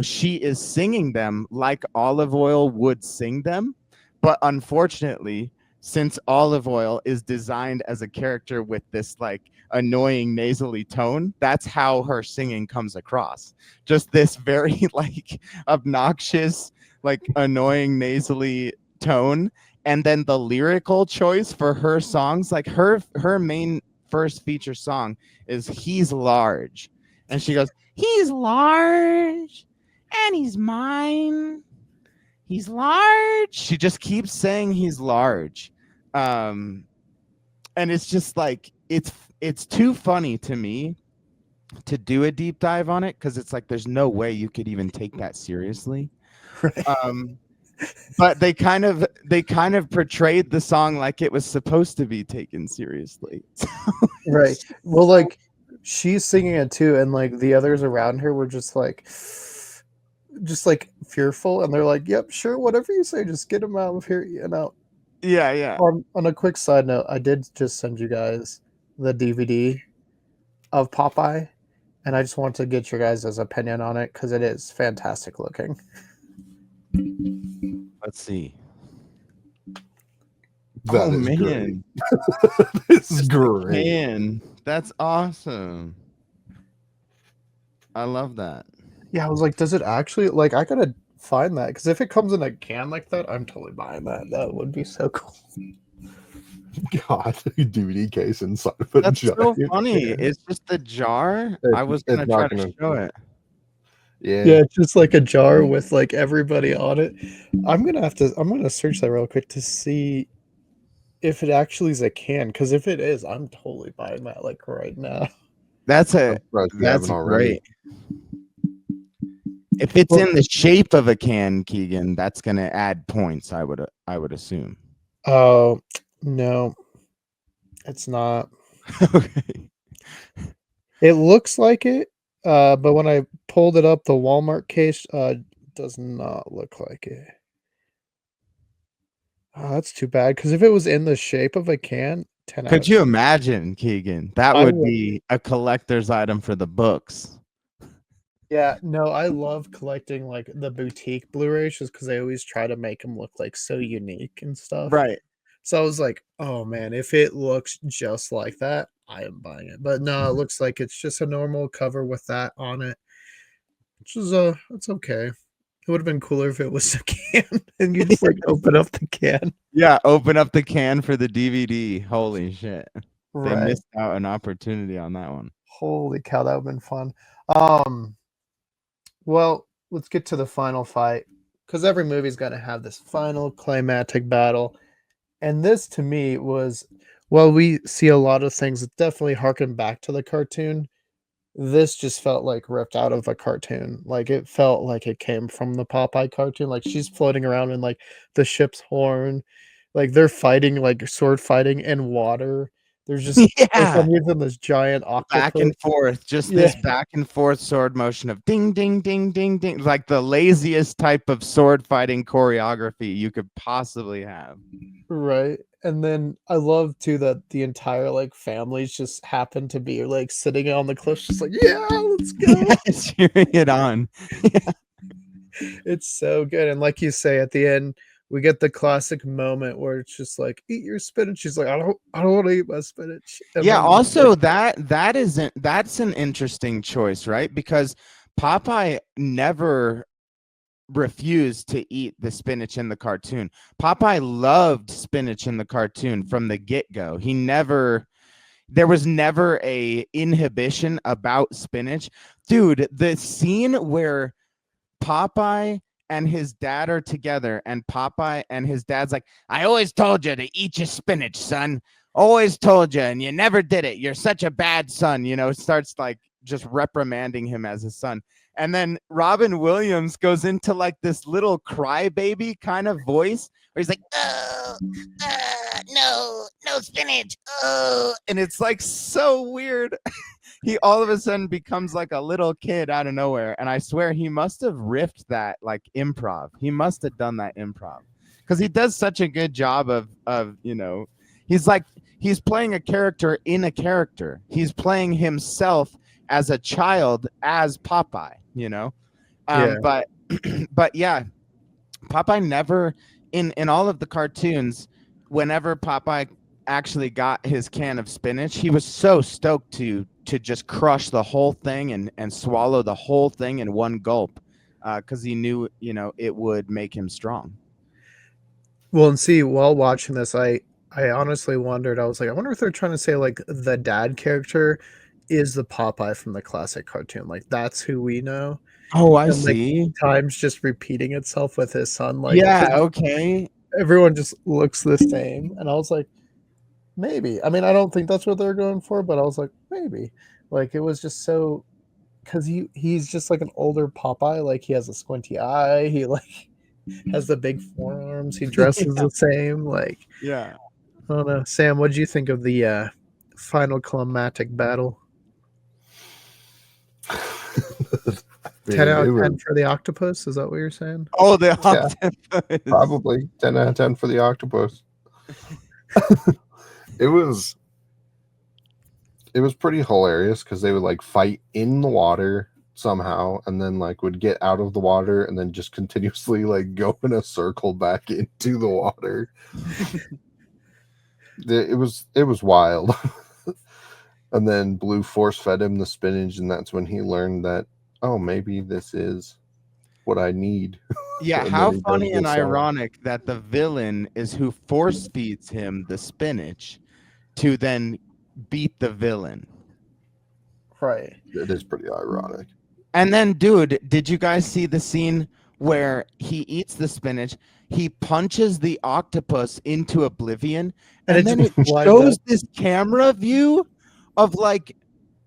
she is singing them like Olive Oil would sing them, but unfortunately, since Olive Oil is designed as a character with this like annoying nasally tone, that's how her singing comes across. Just this very like obnoxious, like annoying nasally tone. And then the lyrical choice for her songs, like her main first feature song is He's Large. And she goes, he's large and he's mine. He's large. She just keeps saying he's large. And it's just like it's too funny to me to do a deep dive on it, because it's like there's no way you could even take that seriously. Right. But they kind of portrayed the song like it was supposed to be taken seriously. Right. Well, like she's singing it too, and like the others around her were just like fearful, and they're like, "Yep, sure, whatever you say, just get him out of here." Yeah. On a quick side note, I did just send you guys the DVD of Popeye, and I just want to get your guys' opinion on it because it is fantastic looking. Let's see. That is man. This is great. Man, that's awesome. I love that. Yeah, I was like, does it actually, like, I gotta find that, because if it comes in a can like that, I'm totally buying that. That would be so cool. God, DVD case inside of a That's so giant funny. can. It's just the jar. I was gonna try to show it. Yeah, it's just like a jar with like everybody on it. I'm gonna search that real quick to see if it actually is a can, because if it is, I'm totally buying that like right now. That's great. If it's in the shape of a can, Keegan, that's gonna add points, I would assume. Oh no, it's not. Okay. It looks like it, but when I pulled it up, the Walmart case does not look like it. Oh, that's too bad, because if it was in the shape of a can, 10 out Could of you 10. imagine, Keegan? That would be a collector's item for the books. Yeah, no, I love collecting like the boutique Blu-rays just because they always try to make them look like so unique and stuff. Right. So I was like, oh man, if it looks just like that, I am buying it. But no, it looks like it's just a normal cover with that on it, which is it's okay. It would have been cooler if it was a can and you just like open up the can. Yeah, open up the can for the DVD. Holy shit. Right. They missed out an opportunity on that one. Holy cow, that would have been fun. Well, let's get to the final fight, because every movie's going to have this final climactic battle. And this to me was, well, we see a lot of things that definitely harken back to the cartoon. This just felt like ripped out of a cartoon. Like it felt like it came from the Popeye cartoon. Like she's floating around in like the ship's horn. Like they're fighting, like sword fighting in water. There's just for Yeah. some reason this giant Back octopus. and forth, just Yeah. this back and forth sword motion of ding, ding, ding, ding, ding, like the laziest type of sword fighting choreography you could possibly have. Right. And then I love too that the entire like families just happen to be like sitting on the cliffs, just like, yeah, let's go. Cheering it on. It's so good. And like you say, at the end, we get the classic moment where it's just like, eat your spinach. She's like, I don't want to eat my spinach. And Yeah, then also like, that's an interesting choice, right? Because Popeye never refused to eat the spinach in the cartoon. Popeye loved spinach in the cartoon from the get-go. There was never a inhibition about spinach. Dude, the scene where Popeye and his dad are together, and Popeye and his dad's like, I always told you to eat your spinach, son. Always told you, and you never did it. You're such a bad son, starts like just reprimanding him as his son. And then Robin Williams goes into like this little crybaby kind of voice where he's like, oh, no spinach. Oh, and it's like so weird. He all of a sudden becomes like a little kid out of nowhere. And I swear he must have riffed that like improv. He must have done that improv because he does such a good job of he's playing a character in a character. He's playing himself as a child as Popeye, Yeah. but but yeah, Popeye never in all of the cartoons, whenever Popeye actually got his can of spinach, he was so stoked to just crush the whole thing and swallow the whole thing in one gulp, because he knew it would make him strong. Well, and see, while watching this, I honestly wondered. I was like, I wonder if they're trying to say like the dad character is the Popeye from the classic cartoon. Like that's who we know. Oh, I And like see. time's just repeating itself with his son. Like Yeah, 'cause okay. everyone just looks the same. And I was like, maybe. I mean, I don't think that's what they're going for, but I was like, maybe. Like it was just so because he's just like an older Popeye. Like he has a squinty eye. He like has the big forearms. He dresses the same. Like Yeah. I don't know. Sam, what did you think of the final climactic battle? 10 out of 10 for the octopus? Is that what you're saying? Oh, the Yeah. octopus. Probably 10 out of 10 for the octopus. It was pretty hilarious because they would like fight in the water somehow and then like would get out of the water and then just continuously like go in a circle back into the water. It was wild. And then Blue force fed him the spinach, and that's when he learned that, oh, maybe this is what I need. Yeah, And how then he funny does and the song. ironic that the villain is who force feeds him the spinach to then beat the villain. Right. It is pretty ironic. And then, dude, did you guys see the scene where he eats the spinach, he punches the octopus into oblivion, And and it then just it flies shows up. this camera view of like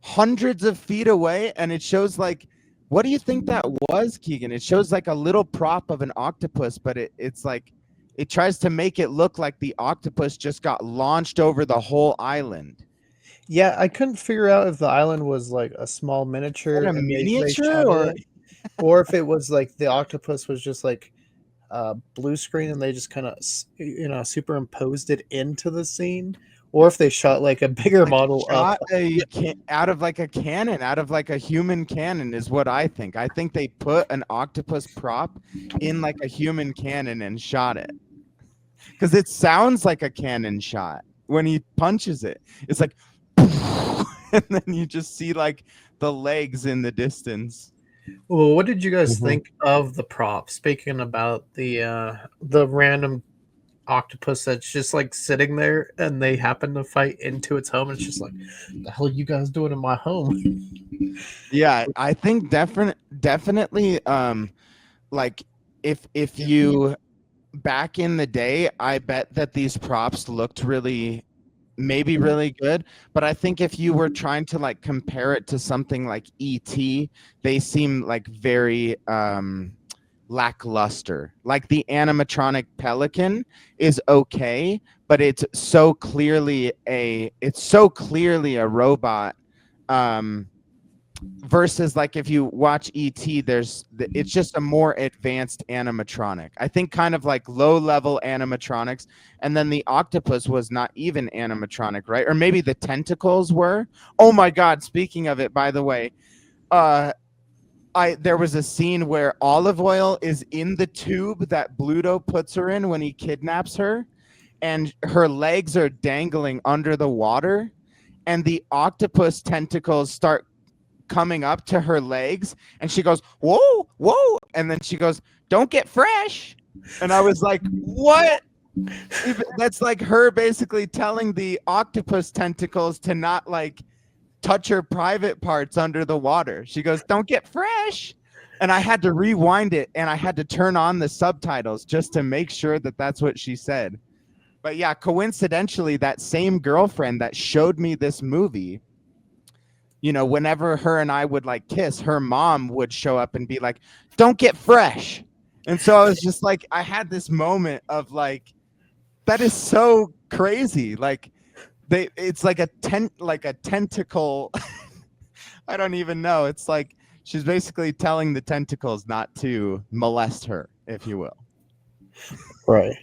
hundreds of feet away, and it shows like, what do you think that was, Keegan? It shows like a little prop of an octopus, but it's like it tries to make it look like the octopus just got launched over the whole island. Yeah, I couldn't figure out if the island was like a small miniature A and they miniature shot or it, or if it was like the octopus was just like blue screen and they just kind of superimposed it into the scene, or if they shot like a bigger like model up. shot out of like a cannon, out of like a human cannon is what I think. I think they put an octopus prop in like a human cannon and shot it. Because it sounds like a cannon shot when he punches it. It's like, and then you just see like the legs in the distance. Well, what did you guys Mhm. think of the prop? Speaking about the random octopus that's just like sitting there and they happen to fight into its home. It's just like, the hell are you guys doing in my home? Yeah, I think definitely like if you back in the day, I bet that these props looked maybe really good, but I think if you were trying to like compare it to something like ET, they seem like very lackluster. Like the animatronic pelican is okay, but it's so clearly a robot. Versus like if you watch ET, it's just a more advanced animatronic. I think kind of like low level animatronics, and then the octopus was not even animatronic, right? Or maybe the tentacles were. Oh my God! Speaking of it, by the way, there was a scene where Olive Oil is in the tube that Bluto puts her in when he kidnaps her, and her legs are dangling under the water, and the octopus tentacles start coming up to her legs, and she goes, whoa, whoa, and then she goes, don't get fresh. And I was like, what? That's like her basically telling the octopus tentacles to not like touch her private parts under the water. She goes, don't get fresh. And I had to rewind it, and I had to turn on the subtitles just to make sure that that's what she said. But yeah, coincidentally, that same girlfriend that showed me this movie, you know, whenever her and I would like kiss, her mom would show up and be like, don't get fresh. And so I was just like, I had this moment of like, that is so crazy. Like it's like a tentacle. I don't even know. It's like, she's basically telling the tentacles not to molest her, if you will. Right.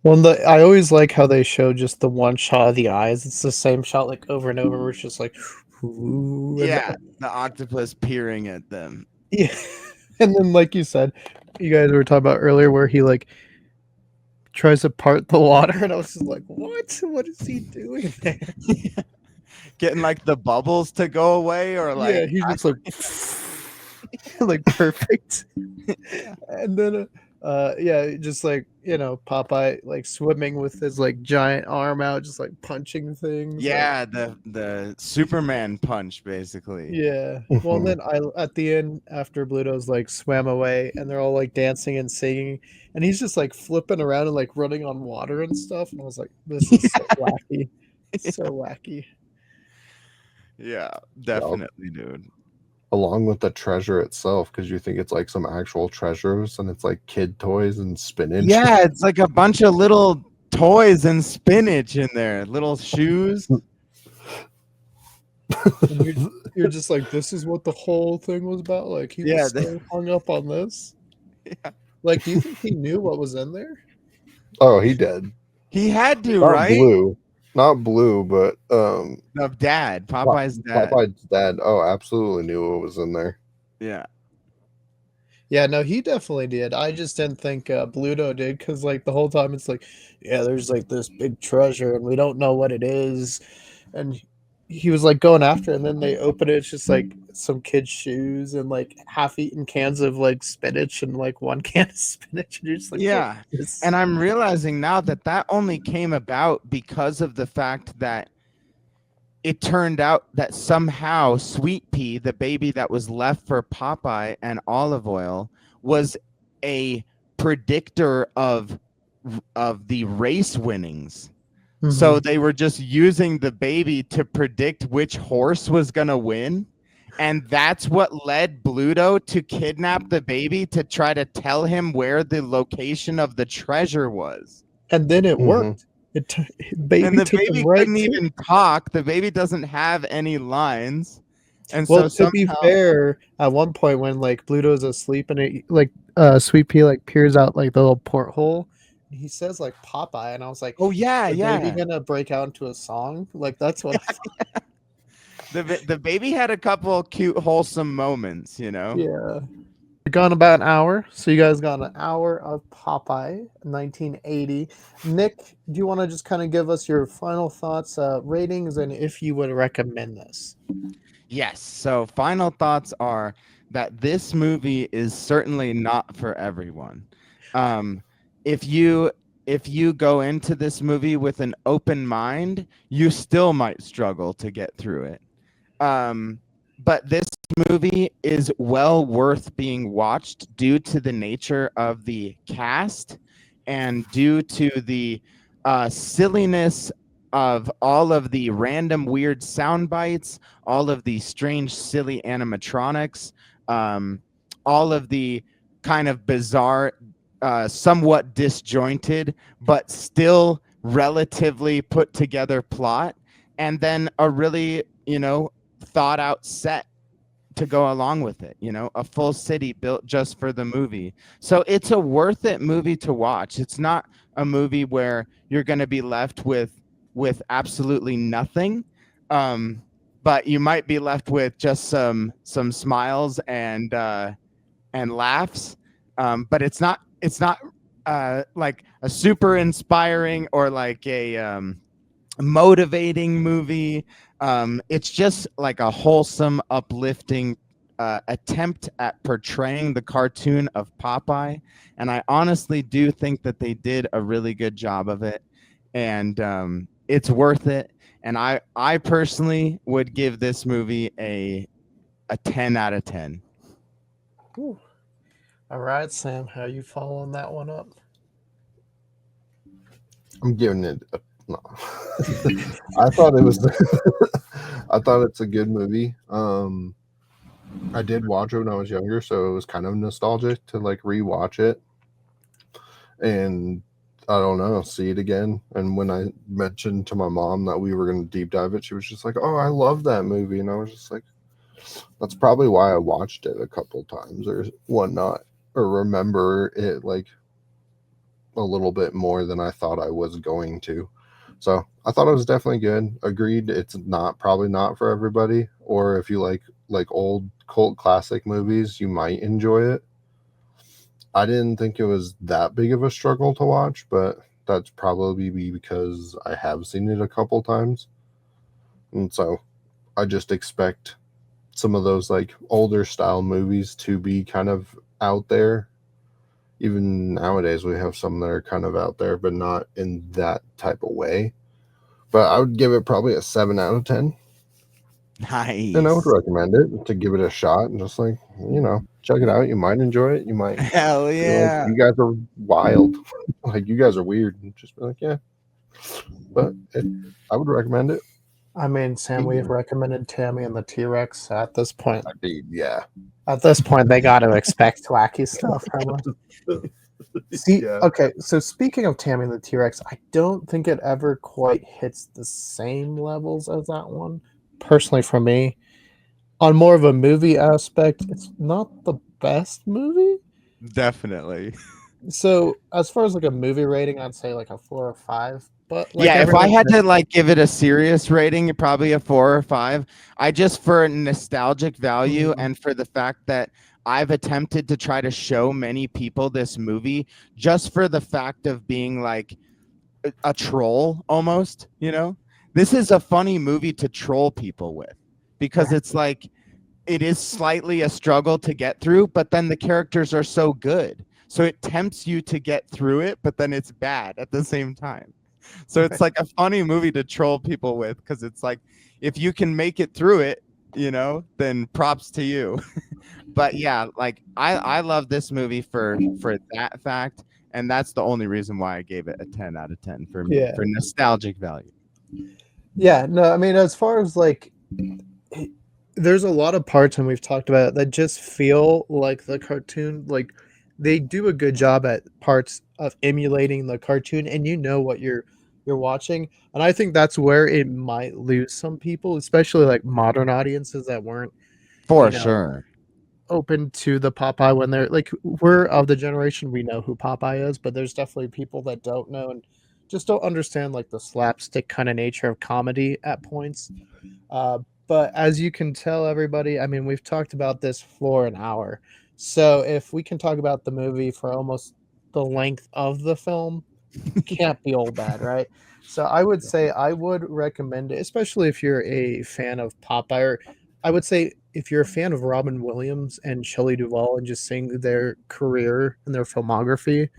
Well, I always like how they show just the one shot of the eyes. It's the same shot like over and over where it's just like, ooh, yeah, the octopus peering at them. Yeah. And then like you said, you guys were talking about earlier where he like tries to part the water, and I was just like, what is he doing there? Getting like the bubbles to go away, or like, yeah, he's just like like perfect. And then yeah, just like, you know, Popeye like swimming with his like giant arm out, just like punching things. Yeah, the Superman punch, basically. Yeah. Well, and then at the end, after Bluto's like swam away, and they're all like dancing and singing, and he's just like flipping around and like running on water and stuff, and I was like, this is so wacky, so wacky. Yeah, definitely, dude. Along with the treasure itself, because you think it's like some actual treasures, and it's like kid toys and spinach. Yeah, it's like a bunch of little toys and spinach in there, little shoes. And you're just like, this is what the whole thing was about. Like he was so hung up on this. Yeah. Like, do you think he knew what was in there? Oh, he did. He had to, Not right? Not Blue, but Of Dad, Popeye's dad. Popeye's dad. Oh, absolutely knew what was in there. Yeah. Yeah, no, he definitely did. I just didn't think Bluto did, because like the whole time it's like, yeah, there's like this big treasure and we don't know what it is, and he was like going after it, and then they open it, it's just like some kid's shoes and like half-eaten cans of like spinach and like one can of spinach, and you're just like, Yeah. And I'm realizing now that only came about because of the fact that it turned out that somehow Sweet Pea, the baby that was left for Popeye and Olive Oil, was a predictor of the race winnings. Mm-hmm. So they were just using the baby to predict which horse was going to win. And that's what led Bluto to kidnap the baby, to try to tell him where the location of the treasure was. And then it worked. And the baby couldn't even talk. The baby doesn't have any lines. And well, so to be fair, at one point when like Bluto's asleep and it like Sweet Pea like peers out like the little porthole, he says like Popeye, and I was like, oh yeah, baby gonna break out into a song? Like that's what I thought. The baby had a couple cute wholesome moments, you know. Yeah. We've gone about an hour, so you guys got an hour of Popeye, 1980. Nick, do you want to just kind of give us your final thoughts, ratings, and if you would recommend this? Yes. So final thoughts are that this movie is certainly not for everyone. If you go into this movie with an open mind, you still might struggle to get through it. But this movie is well worth being watched due to the nature of the cast and due to the silliness of all of the random weird sound bites, all of the strange, silly animatronics, all of the kind of bizarre, somewhat disjointed, but still relatively put together plot, and then a really, thought out set to go along with it, a full city built just for the movie. So it's a worth it movie to watch. It's not a movie where you're going to be left with absolutely nothing. But you might be left with just some smiles and laughs. But it's not like a super inspiring or like a motivating movie. It's just like a wholesome, uplifting attempt at portraying the cartoon of Popeye, and I honestly do think that they did a really good job of it, and it's worth it. And I personally would give this movie a 10 out of 10. Ooh. All right, Sam, how you following that one up? I'm giving it a no. I thought it was I thought it's a good movie. I did watch it when I was younger, so it was kind of nostalgic to like rewatch it. And I don't know, see it again. And when I mentioned to my mom that we were going to deep dive it, she was just like, "Oh, I love that movie." And I was just like, that's probably why I watched it a couple times or whatnot, or remember it like a little bit more than I thought I was going to. So I thought it was definitely good. Agreed, it's probably not for everybody, or if you like old cult classic movies, you might enjoy it. I didn't think it was that big of a struggle to watch, but that's probably because I have seen it a couple times. And so I just expect some of those like older style movies to be kind of out there. Even nowadays, we have some that are kind of out there, but not in that type of way. But I would give it probably a 7 out of 10. Nice. And I would recommend it to give it a shot and just like, check it out. You might enjoy it. You might. Hell yeah. You guys are wild. Like, you guys are weird. And just be like, yeah. But I would recommend it. I mean, Sam, we've recommended Tammy and the T-Rex. At this point, Yeah. At this point, they got to expect wacky stuff from us. See, Yeah. Okay, so speaking of Tammy and the T-Rex, I don't think it ever quite hits the same levels as that one. Personally, for me, on more of a movie aspect, it's not the best movie. Definitely. So, as far as like a movie rating, I'd say like a 4 or 5. But like yeah, if I everything had said- to like give it a serious rating, probably a 4 or 5. I just for nostalgic value Mhm. and for the fact that I've attempted to try to show many people this movie just for the fact of being like a troll almost, This is a funny movie to troll people with because it's like it is slightly a struggle to get through, but then the characters are so good. So it tempts you to get through it, but then it's bad at the same time. So it's like a funny movie to troll people with because it's like if you can make it through it, then props to you. But yeah, like I love this movie for that fact, and that's the only reason why I gave it a 10 out of 10 for me, for nostalgic value. Yeah, no, I mean, as far as like, there's a lot of parts, and we've talked about it, that just feel like the cartoon. Like, they do a good job at parts of emulating the cartoon, and you know what you're watching. And I think that's where it might lose some people, especially like modern audiences that weren't For sure open to the Popeye when they're like, we're of the generation, we know who Popeye is, but there's definitely people that don't know and just don't understand like the slapstick kind of nature of comedy at points. But as you can tell, everybody, I mean, we've talked about this for an hour. So if we can talk about the movie for almost the length of the film, can't be all bad, right? So I would say I would recommend it, especially if you're a fan of Popeye. Or I would say if you're a fan of Robin Williams and Shelley Duvall and just seeing their career and their filmography,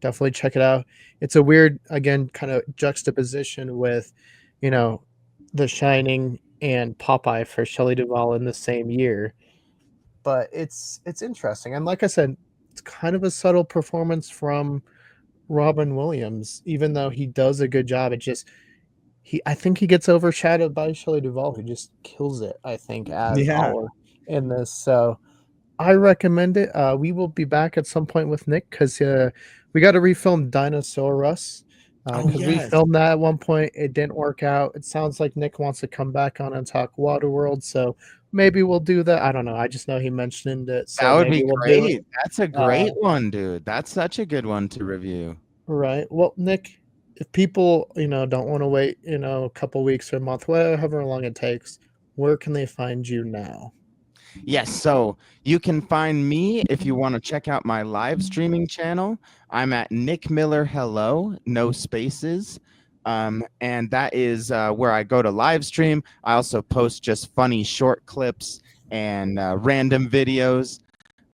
definitely check it out. It's a weird, again, kind of juxtaposition with, The Shining and Popeye for Shelley Duvall in the same year. But it's interesting. And like I said, it's kind of a subtle performance from Robin Williams, even though he does a good job. I think he gets overshadowed by Shelley Duvall, who just kills it, I think, as Oliver in this. So I recommend it. We will be back at some point with Nick because we got to refilm Dinosaurus. Oh because we yes. filmed that at one point. It didn't work out. It sounds like Nick wants to come back on and talk Waterworld, so maybe we'll do that. I don't know. I just know he mentioned it, That so would maybe be we'll do it. great. That's a great one, dude. That's such a good one to review. Right. Well, Nick, if people, don't want to wait, a couple weeks or a month, however long it takes, where can they find you now? Yes, so you can find me if you want to check out my live streaming channel. I'm at Nick Miller Hello, no spaces. And that is where I go to live stream. I also post just funny short clips and random videos.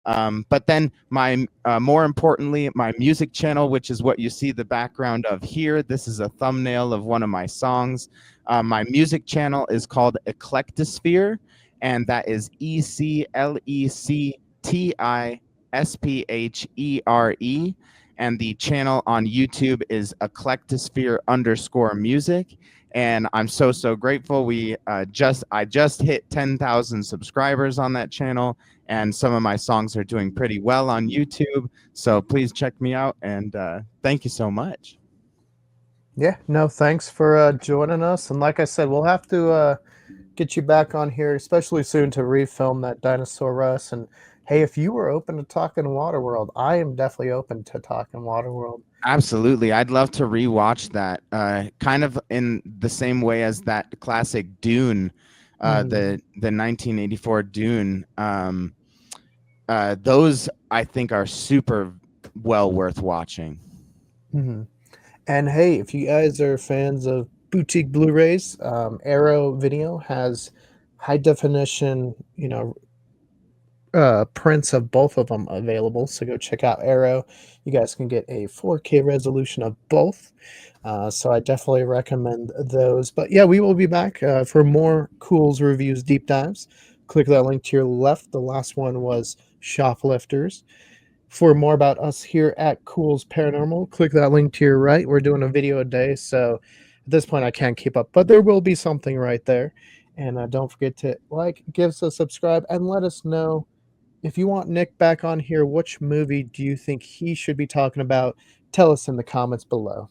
But then my more importantly, my music channel, which is what you see the background of here. This is a thumbnail of one of my songs. My music channel is called Eclectosphere, and that is ECLECTISPHERE. And the channel on YouTube is Eclectosphere_music. And I'm so grateful. I just hit 10,000 subscribers on that channel, and some of my songs are doing pretty well on YouTube. So please check me out, and thank you so much. Yeah, no, thanks for joining us. And like I said, we'll have to get you back on here, especially soon to refilm that Dinosaur Russ. And hey, if you were open to talking Waterworld, I am definitely open to talking Waterworld. Absolutely. I'd love to rewatch that, kind of in the same way as that classic Dune, the 1984 Dune. Those I think are super well worth watching. Mm-hmm. And hey, if you guys are fans of boutique Blu-rays, Arrow Video has high definition, prints of both of them available. So go check out Arrow. You guys can get a 4K resolution of both. So I definitely recommend those. But yeah, we will be back for more Culz reviews, deep dives. Click that link to your left. The last one was Shoplifters. For more about us here at Culz Paranormal, click that link to your right. We're doing a video a day, so at this point I can't keep up, but there will be something right there. And don't forget to give us a subscribe, and let us know if you want Nick back on here. Which movie do you think he should be talking about? Tell us in the comments below.